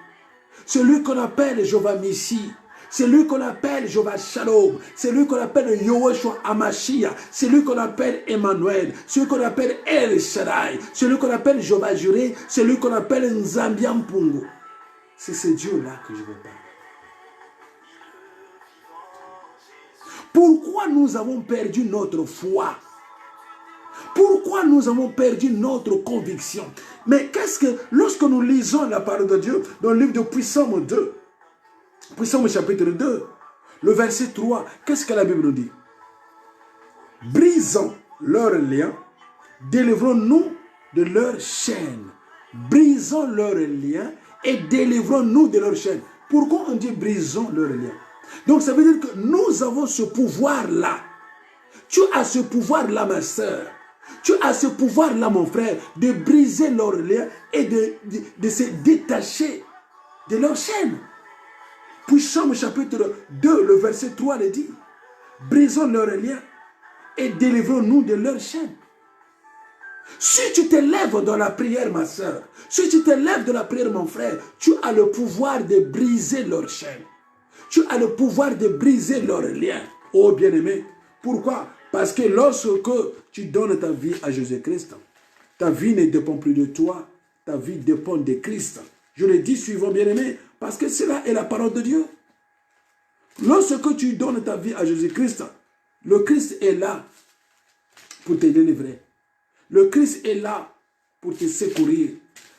C'est lui qu'on appelle Jéhovah Missi. C'est lui qu'on appelle Jéhovah Shalom. C'est lui qu'on appelle Yoshua Amashia. C'est lui qu'on appelle Emmanuel. C'est lui qu'on appelle El Shaddai. C'est lui qu'on appelle Jéhovah Juré. C'est lui qu'on appelle Nzambian Pungo. C'est ce Dieu-là que je veux parler. Pourquoi nous avons perdu notre foi? Pourquoi nous avons perdu notre conviction? Mais qu'est-ce que, lorsque nous lisons la parole de Dieu dans le livre de Psaume 2, Psaume chapitre 2, le verset 3, qu'est-ce que la Bible nous dit? Brisons leurs liens, délivrons-nous de leurs chaînes. Brisons leurs liens et délivrons-nous de leurs chaînes. Pourquoi on dit brisons leurs liens? Donc ça veut dire que nous avons ce pouvoir-là. Tu as ce pouvoir-là, ma soeur. Tu as ce pouvoir-là, mon frère, de briser leurs liens et de se détacher de leurs chaînes. Puis Psaume chapitre 2, le verset 3 le dit. Brisons leurs liens et délivrons-nous de leurs chaînes. Si tu te lèves dans la prière, ma soeur, si tu te lèves dans la prière, mon frère, tu as le pouvoir de briser leurs chaînes. Tu as le pouvoir de briser leurs liens. Oh bien-aimé, pourquoi? Parce que lorsque tu donnes ta vie à Jésus-Christ, ta vie ne dépend plus de toi, ta vie dépend de Christ. Je le dis suivant, bien-aimé, parce que cela est la parole de Dieu. Lorsque tu donnes ta vie à Jésus-Christ, le Christ est là pour te délivrer. Le Christ est là pour te secourir.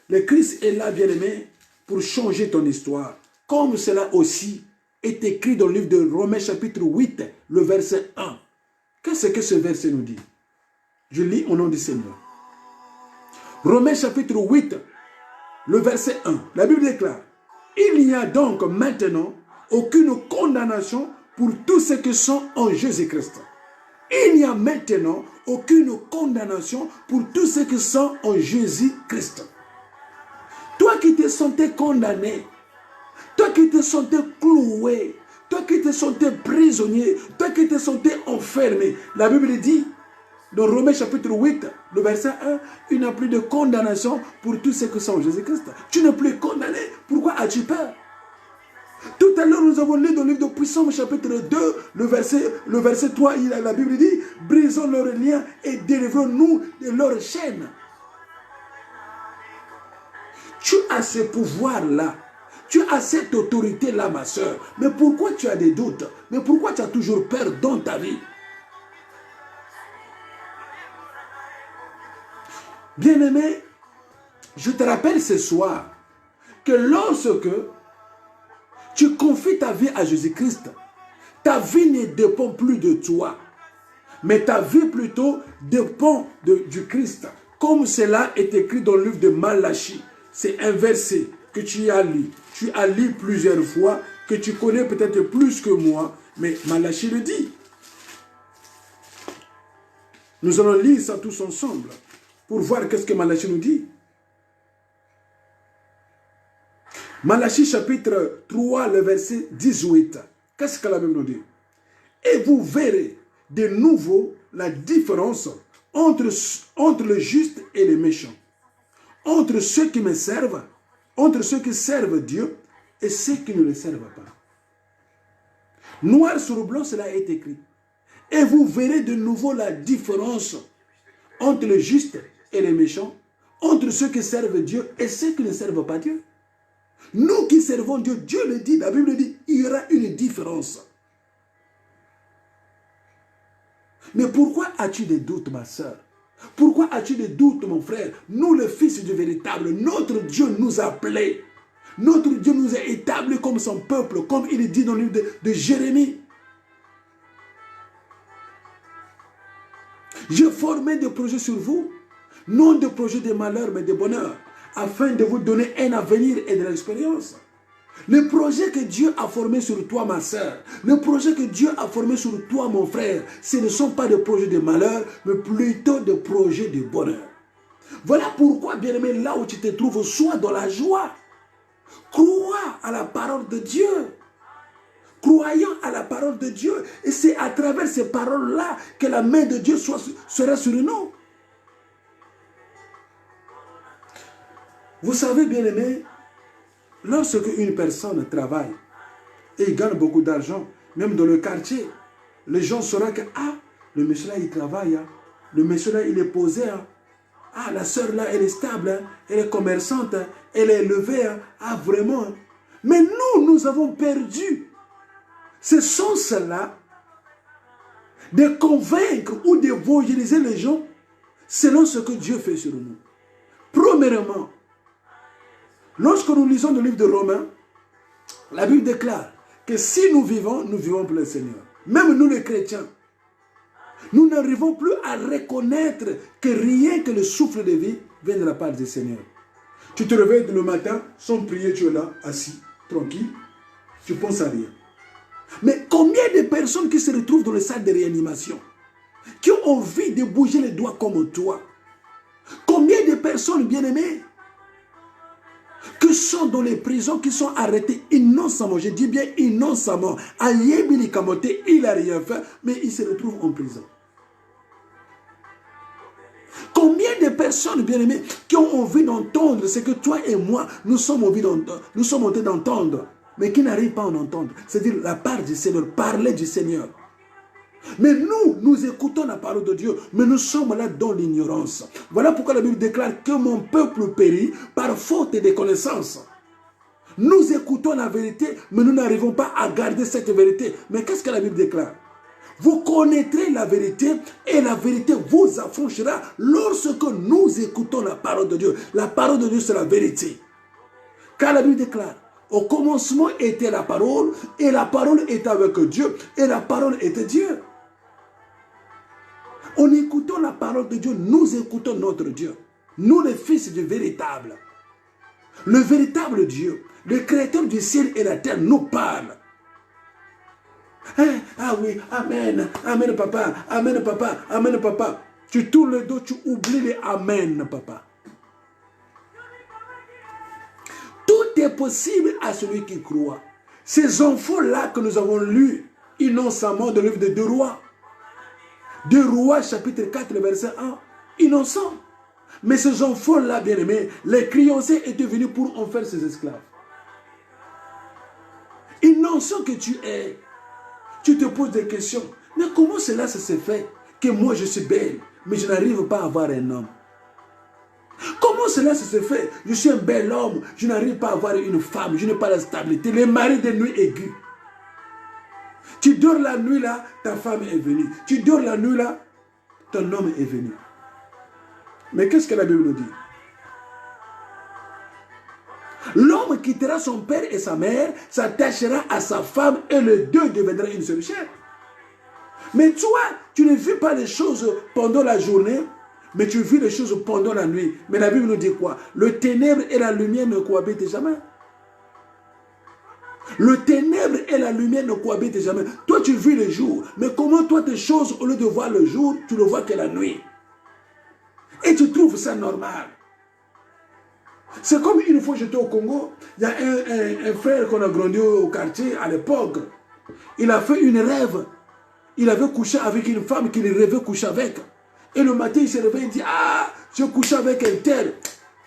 Le Christ est là, bien-aimé, pour changer ton histoire. Comme cela aussi est écrit dans le livre de Romains chapitre 8, le verset 1. Qu'est-ce que ce verset nous dit? Je lis au nom du Seigneur. Romains chapitre 8, le verset 1. La Bible déclare, il n'y a donc maintenant aucune condamnation pour tous ceux qui sont en Jésus-Christ. Il n'y a maintenant aucune condamnation pour tous ceux qui sont en Jésus-Christ. Toi qui te sentais condamné, toi qui te sentais cloué, toi qui te sentais prisonnier, toi qui te sentais enfermé, la Bible dit, dans Romains chapitre 8, le verset 1, il n'y a plus de condamnation pour tous ceux qui sont en Jésus-Christ. Tu n'es plus condamné, pourquoi as-tu peur? Tout à l'heure, nous avons lu dans le livre de Psaume chapitre 2, le verset 3, la Bible dit, brisons leurs liens et délivrons-nous de leurs chaînes. Tu as ce pouvoir-là. Tu as cette autorité-là, ma soeur. Mais pourquoi tu as des doutes? Mais pourquoi tu as toujours peur dans ta vie? Bien-aimé, je te rappelle ce soir que lorsque tu confies ta vie à Jésus-Christ, ta vie ne dépend plus de toi, mais ta vie plutôt dépend du Christ. Comme cela est écrit dans le livre de Malachie. C'est un verset que tu as lu. Tu as lu plusieurs fois, que tu connais peut-être plus que moi, mais Malachie le dit. Nous allons lire ça tous ensemble pour voir qu'est-ce que Malachie nous dit. Malachie chapitre 3, le verset 18. Qu'est-ce que la Bible nous dit? Et vous verrez de nouveau la différence entre le juste et le méchant. Entre ceux qui me servent, entre ceux qui servent Dieu et ceux qui ne le servent pas. Noir sur blanc, cela est écrit. Et vous verrez de nouveau la différence entre le juste et le méchant, entre ceux qui servent Dieu et ceux qui ne servent pas Dieu. Nous qui servons Dieu, Dieu le dit, la Bible dit, il y aura une différence. Mais pourquoi as-tu des doutes, ma soeur? Pourquoi as-tu des doutes, mon frère? Nous, les fils du véritable, notre Dieu nous a appelés. Notre Dieu nous a établis comme son peuple, comme il est dit dans le livre de Jérémie. Je formais des projets sur vous, non des projets de malheur, mais de bonheur, afin de vous donner un avenir et de l'expérience. Le projet que Dieu a formé sur toi, ma soeur, le projet que Dieu a formé sur toi, mon frère, ce ne sont pas des projets de malheur, mais plutôt des projets de bonheur. Voilà pourquoi, bien-aimé, là où tu te trouves, sois dans la joie. Crois à la parole de Dieu. Croyons à la parole de Dieu. Et c'est à travers ces paroles-là que la main de Dieu sera sur nous. Vous savez, bien-aimé, lorsque une personne travaille et gagne beaucoup d'argent, même dans le quartier, les gens sauront que, ah, le monsieur là, il travaille, hein. Le monsieur là, il est posé, hein. Ah, la sœur là, elle est stable, hein. Elle est commerçante, hein. Elle est élevée, hein. Ah, vraiment. Hein. Mais nous avons perdu ce sens-là de convaincre ou d'évangéliser les gens selon ce que Dieu fait sur nous. Premièrement, lorsque nous lisons le livre de Romains, la Bible déclare que si nous vivons pour le Seigneur. Même nous les chrétiens, nous n'arrivons plus à reconnaître que rien que le souffle de vie vient de la part du Seigneur. Tu te réveilles le matin, sans prier, tu es là, assis, tranquille, tu ne penses à rien. Mais combien de personnes qui se retrouvent dans les salles de réanimation, qui ont envie de bouger les doigts comme toi? Combien de personnes bien-aimées qui sont dans les prisons, qui sont arrêtés innocemment, je dis bien innocemment, à Yébili Kamote, il n'a rien fait, mais il se retrouve en prison. Combien de personnes, bien-aimées, qui ont envie d'entendre ce que toi et moi, nous sommes en train d'entendre, mais qui n'arrivent pas à en entendre. C'est-à-dire la part du Seigneur, parler du Seigneur. Mais nous écoutons la parole de Dieu, mais nous sommes là dans l'ignorance. Voilà pourquoi la Bible déclare que mon peuple périt par faute de connaissance. Nous écoutons la vérité, mais nous n'arrivons pas à garder cette vérité. Mais qu'est-ce que la Bible déclare? Vous connaîtrez la vérité et la vérité vous affranchira lorsque nous écoutons la parole de Dieu. La parole de Dieu, c'est la vérité. Car la Bible déclare, au commencement était la parole, et la parole était avec Dieu, et la parole était Dieu. En écoutant la parole de Dieu, nous écoutons notre Dieu. Nous, les fils du véritable. Le véritable Dieu, le créateur du ciel et la terre, nous parle. Hein? Ah oui, amen, amen papa, amen papa, amen papa. Tu tournes le dos, tu oublies les amen papa. Tout est possible à celui qui croit. Ces enfants-là que nous avons lus innocemment dans le livre de 2 Rois. 2 Rois chapitre 4 verset 1. Innocents. Mais ces enfants-là, bien-aimés, les créanciers étaient venus pour en faire ses esclaves. Innocent que tu es, tu te poses des questions. Mais comment cela se fait que moi je suis belle, mais je n'arrive pas à avoir un homme? Comment cela se fait? Je suis un bel homme, je n'arrive pas à avoir une femme, je n'ai pas la stabilité. Les maris de nuit aiguës. Tu dors la nuit là, ta femme est venue. Tu dors la nuit là, ton homme est venu. Mais qu'est-ce que la Bible nous dit? L'homme quittera son père et sa mère, s'attachera à sa femme et les deux deviendront une seule chair. Mais toi, tu ne vis pas les choses pendant la journée, mais tu vis les choses pendant la nuit. Mais la Bible nous dit quoi? Le ténèbre et la lumière ne cohabitent jamais. Le ténèbre et la lumière ne cohabitent jamais. Toi, tu vis le jour. Mais comment toi, tes choses, au lieu de voir le jour, tu ne vois que la nuit? Et tu trouves ça normal. C'est comme une fois j'étais au Congo, il y a un frère qu'on a grandi au quartier à l'époque. Il a fait une rêve. Il avait couché avec une femme qu'il rêvait coucher avec. Et le matin, il s'est réveillé et dit, ah, j'ai couché avec un tel.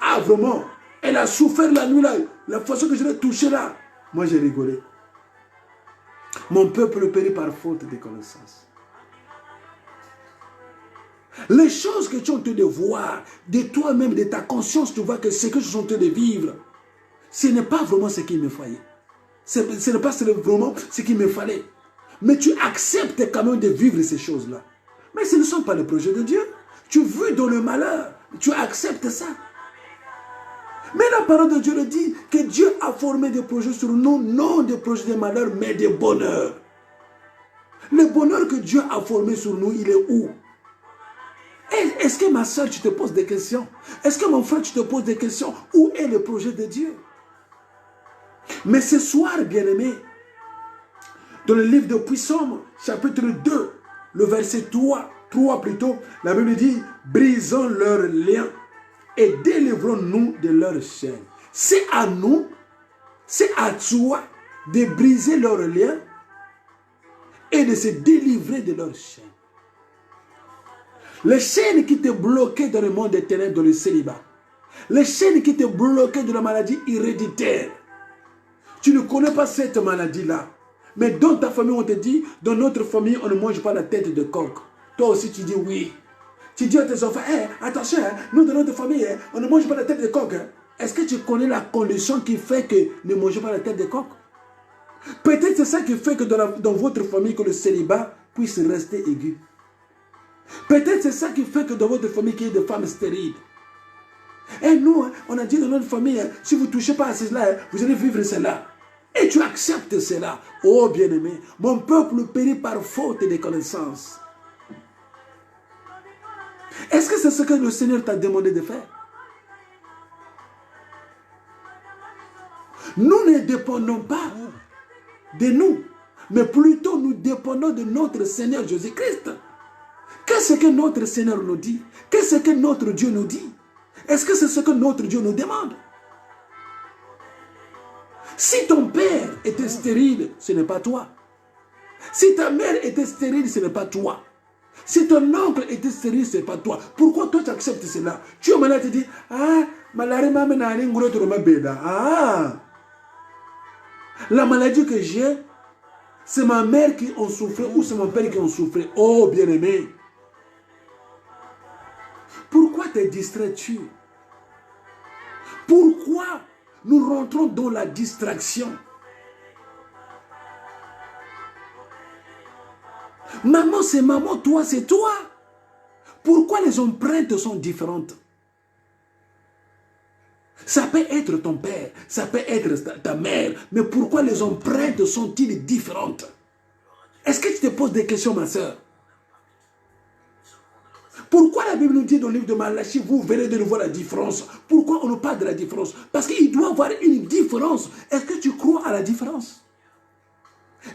Ah, vraiment, elle a souffert la nuit là. La façon que je l'ai touchée là. Moi, j'ai rigolé. Mon peuple périt par faute de connaissance. Les choses que tu es en train de voir, de toi-même, de ta conscience, tu vois que ce que je suis en train de vivre, ce n'est pas vraiment ce qu'il me fallait. Ce n'est pas vraiment ce qu'il me fallait. Mais tu acceptes quand même de vivre ces choses-là. Mais ce ne sont pas les projets de Dieu. Tu vis dans le malheur. Tu acceptes ça. Mais la parole de Dieu le dit, que Dieu a formé des projets sur nous, non des projets de malheur, mais de bonheur. Le bonheur que Dieu a formé sur nous, il est où? Est-ce que ma soeur, tu te poses des questions? Est-ce que mon frère, tu te poses des questions? Où est le projet de Dieu? Mais ce soir, bien-aimé, dans le livre de Psaume, chapitre 2, le verset 3 plutôt, la Bible dit, brisons leurs liens et délivrons-nous de leurs chaînes. C'est à nous, c'est à toi de briser leurs liens et de se délivrer de leurs chaînes. Les chaînes qui te bloquaient dans le monde des ténèbres, dans le célibat. Les chaînes qui te bloquaient de la maladie héréditaire. Tu ne connais pas cette maladie-là. Mais dans ta famille, on te dit, dans notre famille, on ne mange pas la tête de coq. Toi aussi, tu dis oui. Tu dis à tes enfants, attention, nous, dans notre famille, on ne mange pas la tête de coq. Est-ce que tu connais la condition qui fait que ne mangez pas la tête de coq? Peut-être c'est ça qui fait que dans votre famille, que le célibat puisse rester aigu. Peut-être c'est ça qui fait que dans votre famille, qu'il y ait des femmes stériles. Et nous, on a dit dans notre famille, si vous ne touchez pas à cela, vous allez vivre cela. Et tu acceptes cela. Oh bien-aimé, mon peuple périt par faute de connaissance. Est-ce que c'est ce que le Seigneur t'a demandé de faire? Nous ne dépendons pas de nous, mais plutôt nous dépendons de notre Seigneur Jésus-Christ. Qu'est-ce que notre Seigneur nous dit? Qu'est-ce que notre Dieu nous dit? Est-ce que c'est ce que notre Dieu nous demande? Si ton père était stérile, ce n'est pas toi. Si ta mère était stérile, ce n'est pas toi. Si ton oncle était stérile, ce n'est pas toi. Pourquoi toi tu acceptes cela? Tu es malade, tu dis, la maladie que j'ai, c'est ma mère qui en souffrait ou c'est mon père qui en souffrait. Oh bien-aimé, pourquoi te distrais-tu? Pourquoi nous rentrons dans la distraction? Maman, c'est maman, toi, c'est toi. Pourquoi les empreintes sont différentes? Ça peut être ton père, ça peut être ta mère, mais pourquoi les empreintes sont-ils différentes? Est-ce que tu te poses des questions, ma soeur? Pourquoi la Bible nous dit dans le livre de Malachie, vous verrez de nouveau la différence? Pourquoi on nous parle de la différence? Parce qu'il doit y avoir une différence. Est-ce que tu crois à la différence?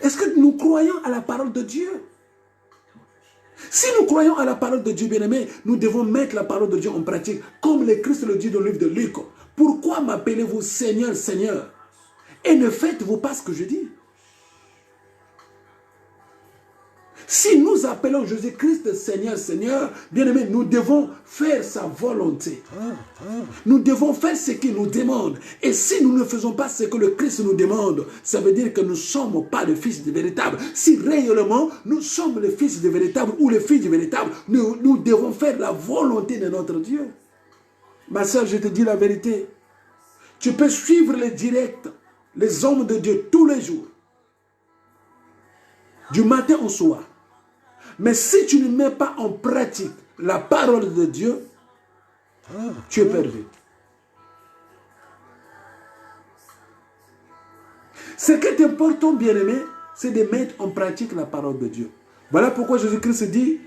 Est-ce que nous croyons à la parole de Dieu? Si nous croyons à la parole de Dieu, bien-aimé, nous devons mettre la parole de Dieu en pratique. Comme le Christ le dit dans le livre de Luc. Pourquoi m'appelez-vous Seigneur, Seigneur? Et ne faites-vous pas ce que je dis? Si nous appelons Jésus-Christ Seigneur, Seigneur, bien-aimé, nous devons faire sa volonté. Nous devons faire ce qu'il nous demande. Et si nous ne faisons pas ce que le Christ nous demande, ça veut dire que nous ne sommes pas le Fils de véritable. Si réellement nous sommes le Fils de véritable ou le Fils de véritable, nous devons faire la volonté de notre Dieu. Ma soeur, je te dis la vérité. Tu peux suivre les directs, les hommes de Dieu tous les jours. Du matin au soir. Mais si tu ne mets pas en pratique la parole de Dieu, tu es perdu. Ce qui est important, bien-aimé, c'est de mettre en pratique la parole de Dieu. Voilà pourquoi Jésus-Christ dit,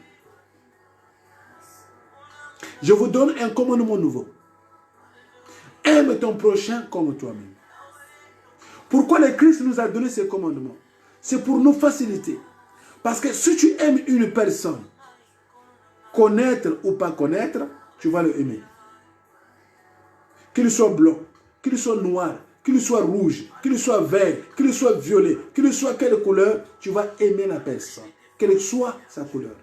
je vous donne un commandement nouveau. Aime ton prochain comme toi-même. Pourquoi le Christ nous a donné ce commandement? C'est pour nous faciliter. Parce que si tu aimes une personne, connaître ou pas connaître, tu vas le aimer. Qu'il soit blanc, qu'il soit noir, qu'il soit rouge, qu'il soit vert, qu'il soit violet, qu'il soit quelle couleur, tu vas aimer la personne. Quelle soit sa couleur.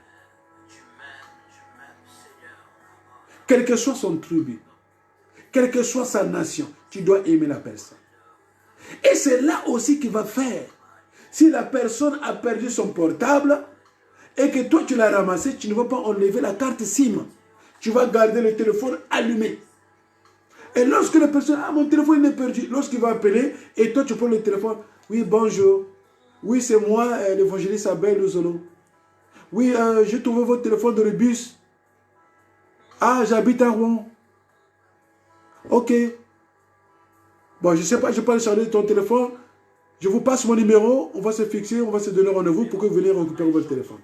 Quelle que soit son tribu, quelle que soit sa nation, tu dois aimer la personne. Et c'est là aussi qu'il va faire. Si la personne a perdu son portable et que toi tu l'as ramassé, tu ne vas pas enlever la carte SIM. Tu vas garder le téléphone allumé. Et lorsque la personne, mon téléphone est perdu, lorsqu'il va appeler et toi tu prends le téléphone, oui bonjour, oui c'est moi l'évangéliste Abel Luzolo. Oui j'ai trouvé votre téléphone dans le bus. Ah, j'habite à Rouen. Ok. Bon, je ne sais pas, je peux aller charger ton téléphone. Je vous passe mon numéro, on va se fixer, on va se donner rendez-vous pour que vous veniez récupérer votre téléphone.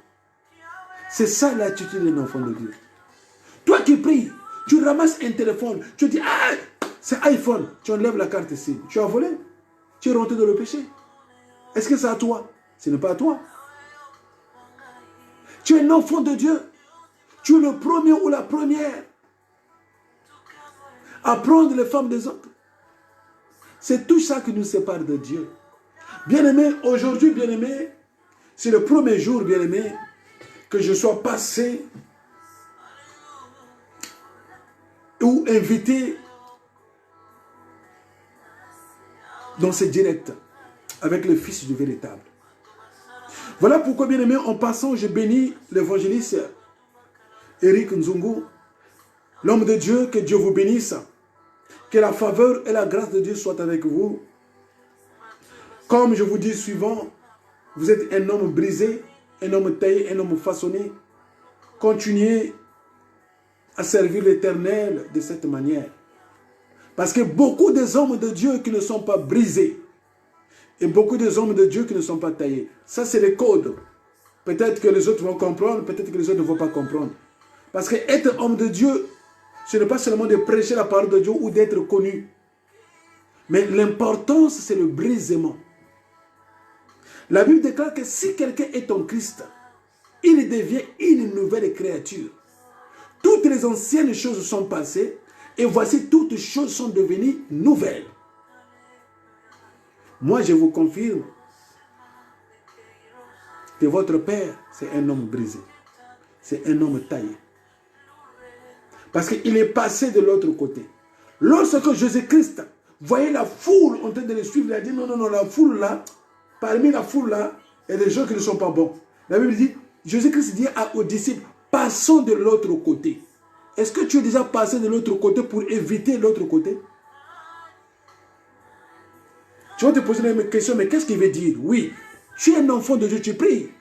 C'est ça l'attitude d'un enfant de Dieu. Toi qui pries, tu ramasses un téléphone, tu dis, ah, c'est iPhone. Tu enlèves la carte SIM. Tu as volé. Tu es rentré dans le péché. Est-ce que c'est à toi? Ce n'est pas à toi. Tu es un enfant de Dieu. Tu es le premier ou la première à prendre les femmes des autres. C'est tout ça qui nous sépare de Dieu. Bien-aimé, aujourd'hui, bien-aimé, c'est le premier jour, bien-aimé, que je sois passé ou invité dans ce direct avec le Fils du véritable. Voilà pourquoi, bien-aimé, en passant, je bénis l'évangéliste Eric Nzungu, l'homme de Dieu, que Dieu vous bénisse, que la faveur et la grâce de Dieu soient avec vous. Comme je vous dis suivant, vous êtes un homme brisé, un homme taillé, un homme façonné. Continuez à servir l'Éternel de cette manière. Parce que beaucoup des hommes de Dieu qui ne sont pas brisés et beaucoup des hommes de Dieu qui ne sont pas taillés. Ça, c'est les codes. Peut-être que les autres vont comprendre, peut-être que les autres ne vont pas comprendre. Parce que être homme de Dieu, ce n'est pas seulement de prêcher la parole de Dieu ou d'être connu. Mais l'importance, c'est le brisement. La Bible déclare que si quelqu'un est en Christ, il devient une nouvelle créature. Toutes les anciennes choses sont passées et voici toutes choses sont devenues nouvelles. Moi, je vous confirme que votre père, c'est un homme brisé. C'est un homme taillé. Parce qu'il est passé de l'autre côté. Lorsque Jésus-Christ voyait la foule en train de le suivre, il a dit non, non, non, la foule là, parmi la foule là, il y a des gens qui ne sont pas bons. La Bible dit, Jésus-Christ dit aux disciples, passons de l'autre côté. Est-ce que tu es déjà passé de l'autre côté pour éviter l'autre côté? Tu vas te poser la même question, mais qu'est-ce qu'il veut dire? Oui, tu es un enfant de Dieu, tu pries.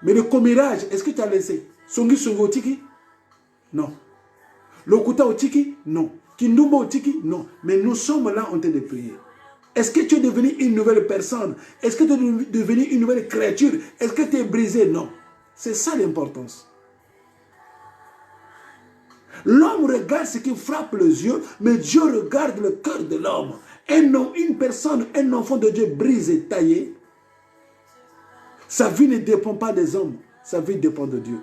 Mais le commérage, est-ce que tu as laissé? Songi songo tiki? Non. Lokuta au tiki? Non. Kindumba au tiki? Non. Mais nous sommes là en train de prier. Est-ce que tu es devenu une nouvelle personne? Est-ce que tu es devenu une nouvelle créature? Est-ce que tu es brisé? Non. C'est ça l'importance. L'homme regarde ce qui frappe les yeux, mais Dieu regarde le cœur de l'homme. Une personne, un enfant de Dieu brisé, taillé, sa vie ne dépend pas des hommes, sa vie dépend de Dieu.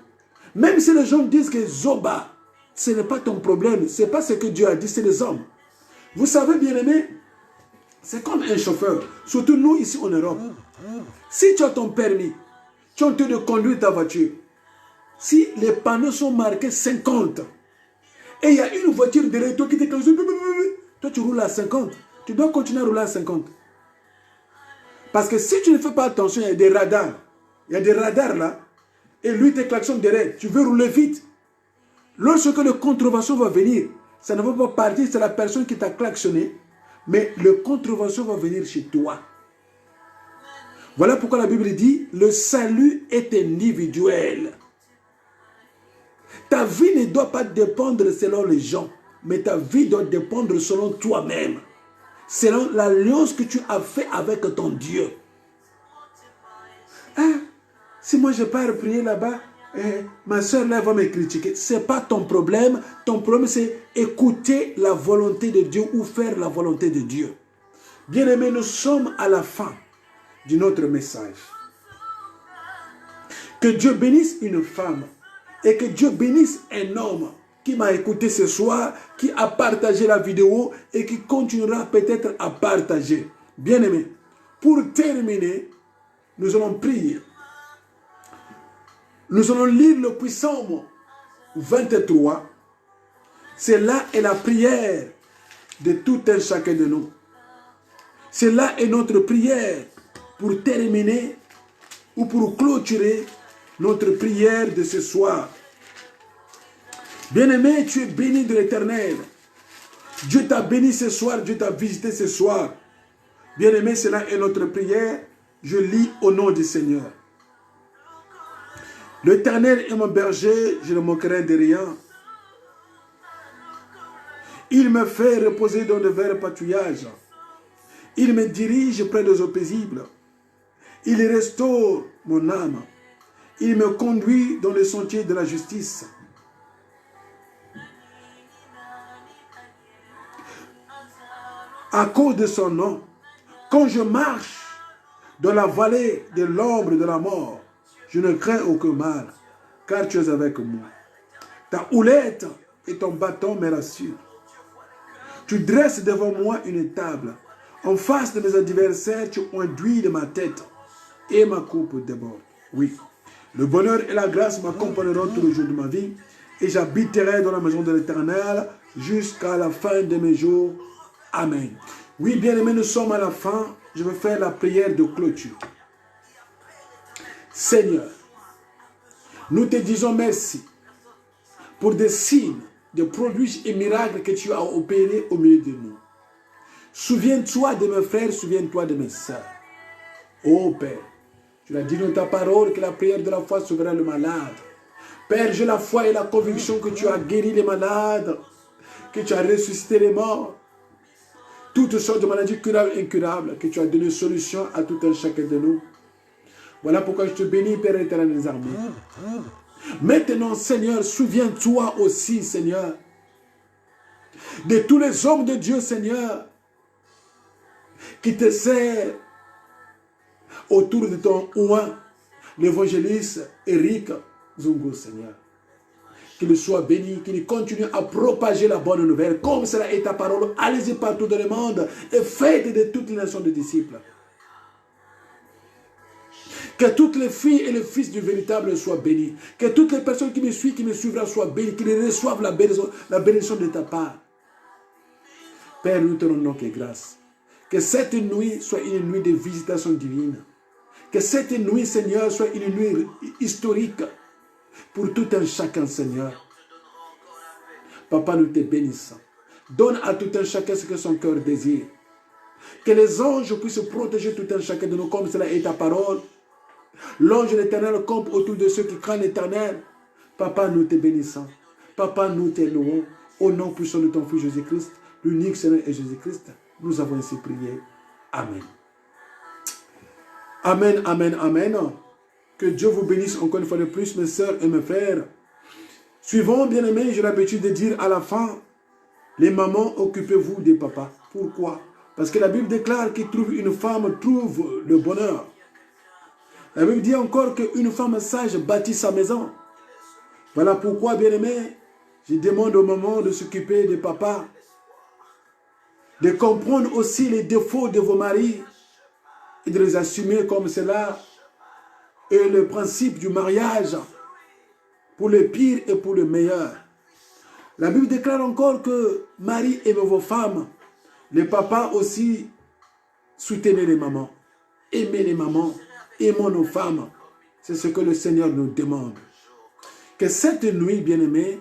Même si les gens disent que Zoba, ce n'est pas ton problème, ce n'est pas ce que Dieu a dit, c'est les hommes. Vous savez, bien-aimé, c'est comme un chauffeur, surtout nous ici en Europe. Si tu as ton permis, tu es en train de conduire ta voiture, si les panneaux sont marqués 50, et il y a une voiture derrière toi qui te klaxonne, toi tu roules à 50, tu dois continuer à rouler à 50. Parce que si tu ne fais pas attention, il y a des radars. Il y a des radars là, et lui te klaxonne derrière, tu veux rouler vite. Lorsque le contrevention va venir, ça ne va pas partir, c'est la personne qui t'a klaxonné, mais le contrevention va venir chez toi. Voilà pourquoi la Bible dit, le salut est individuel. Ta vie ne doit pas dépendre selon les gens, mais ta vie doit dépendre selon toi-même. Selon l'alliance que tu as fait avec ton Dieu. Ah, si moi je pars prier là-bas, ma soeur là va me critiquer. Ce n'est pas ton problème. Ton problème c'est écouter la volonté de Dieu ou faire la volonté de Dieu. Bien-aimés, nous sommes à la fin de notre message. Que Dieu bénisse une femme et que Dieu bénisse un homme qui m'a écouté ce soir, qui a partagé la vidéo et qui continuera peut-être à partager. Bien-aimés, pour terminer, nous allons prier. Nous allons lire le Psaume 23. Cela est la prière de tout un chacun de nous. Cela est notre prière pour terminer ou pour clôturer notre prière de ce soir. Bien-aimé, tu es béni de l'Éternel. Dieu t'a béni ce soir, Dieu t'a visité ce soir. Bien-aimé, cela est notre prière. Je lis au nom du Seigneur. L'Éternel est mon berger, je ne manquerai de rien. Il me fait reposer dans de verts pâturages. Il me dirige près des eaux paisibles. Il restaure mon âme. Il me conduit dans les sentiers de la justice. À cause de son nom, quand je marche dans la vallée de l'ombre de la mort, je ne crains aucun mal, car tu es avec moi. Ta houlette et ton bâton me rassurent. Tu dresses devant moi une table. En face de mes adversaires, tu induis de ma tête et ma coupe déborde. Oui, le bonheur et la grâce m'accompagneront tous les jours de ma vie et j'habiterai dans la maison de l'Éternel jusqu'à la fin de mes jours. Amen. Oui, bien-aimés, nous sommes à la fin. Je vais faire la prière de clôture. Seigneur, nous te disons merci pour des signes, des prodiges et miracles que tu as opérés au milieu de nous. Souviens-toi de mes frères, souviens-toi de mes sœurs. Ô Père, tu l'as dit dans ta parole que la prière de la foi sauvera le malade. Père, j'ai la foi et la conviction que tu as guéri les malades, que tu as ressuscité les morts. Toutes sortes de maladies curables et incurables, que tu as donné solution à tout un chacun de nous. Voilà pourquoi je te bénis, Père éternel des armées. Maintenant, Seigneur, souviens-toi aussi, Seigneur, de tous les hommes de Dieu, Seigneur, qui te servent autour de ton oint, l'évangéliste Eric Zungu, Seigneur. Qu'il soit béni, qu'il continue à propager la bonne nouvelle, comme cela est ta parole. Allez-y partout dans le monde et faites de toutes les nations de disciples. Que toutes les filles et les fils du véritable soient bénis. Que toutes les personnes qui me suivent, qui me suivront soient bénies, qu'ils reçoivent la bénédiction de ta part. Père, nous te rendons grâce. Que cette nuit soit une nuit de visitation divine. Que cette nuit, Seigneur, soit une nuit historique pour tout un chacun, Seigneur. Papa, nous te bénissons. Donne à tout un chacun ce que son cœur désire. Que les anges puissent protéger tout un chacun de nous comme cela est ta parole. L'ange de l'Éternel campe autour de ceux qui craignent l'Éternel. Papa, nous te bénissons. Papa, nous te louons. Au nom puissant de ton Fils Jésus-Christ, l'unique Seigneur est Jésus-Christ, nous avons ainsi prié. Amen. Amen, amen, amen. Que Dieu vous bénisse encore une fois de plus, mes sœurs et mes frères. Suivons, bien-aimés, j'ai l'habitude de dire à la fin, les mamans, occupez-vous des papas. Pourquoi? Parce que la Bible déclare qu'il trouve une femme, trouve le bonheur. La Bible dit encore qu'une femme sage bâtit sa maison. Voilà pourquoi, bien-aimés, je demande aux mamans de s'occuper des papas, de comprendre aussi les défauts de vos maris et de les assumer comme cela est le principe du mariage pour le pire et pour le meilleur. La Bible déclare encore que Marie aime vos femmes, les papas aussi soutenez les mamans, aimez les mamans, aimons nos femmes. C'est ce que le Seigneur nous demande. Que cette nuit, bien-aimée,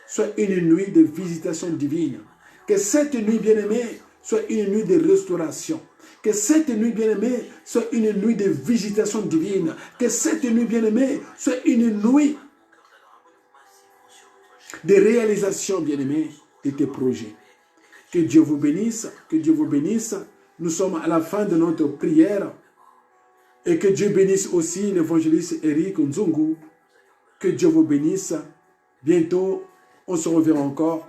soit une nuit de visitation divine. Que cette nuit, bien-aimée, soit une nuit de restauration. Que cette nuit, bien-aimée, soit une nuit de visitation divine. Que cette nuit, bien-aimée, soit une nuit de réalisation, bien-aimée, de tes projets. Que Dieu vous bénisse, que Dieu vous bénisse. Nous sommes à la fin de notre prière. Et que Dieu bénisse aussi l'évangéliste Eric Nzungu. Que Dieu vous bénisse. Bientôt, on se reverra encore.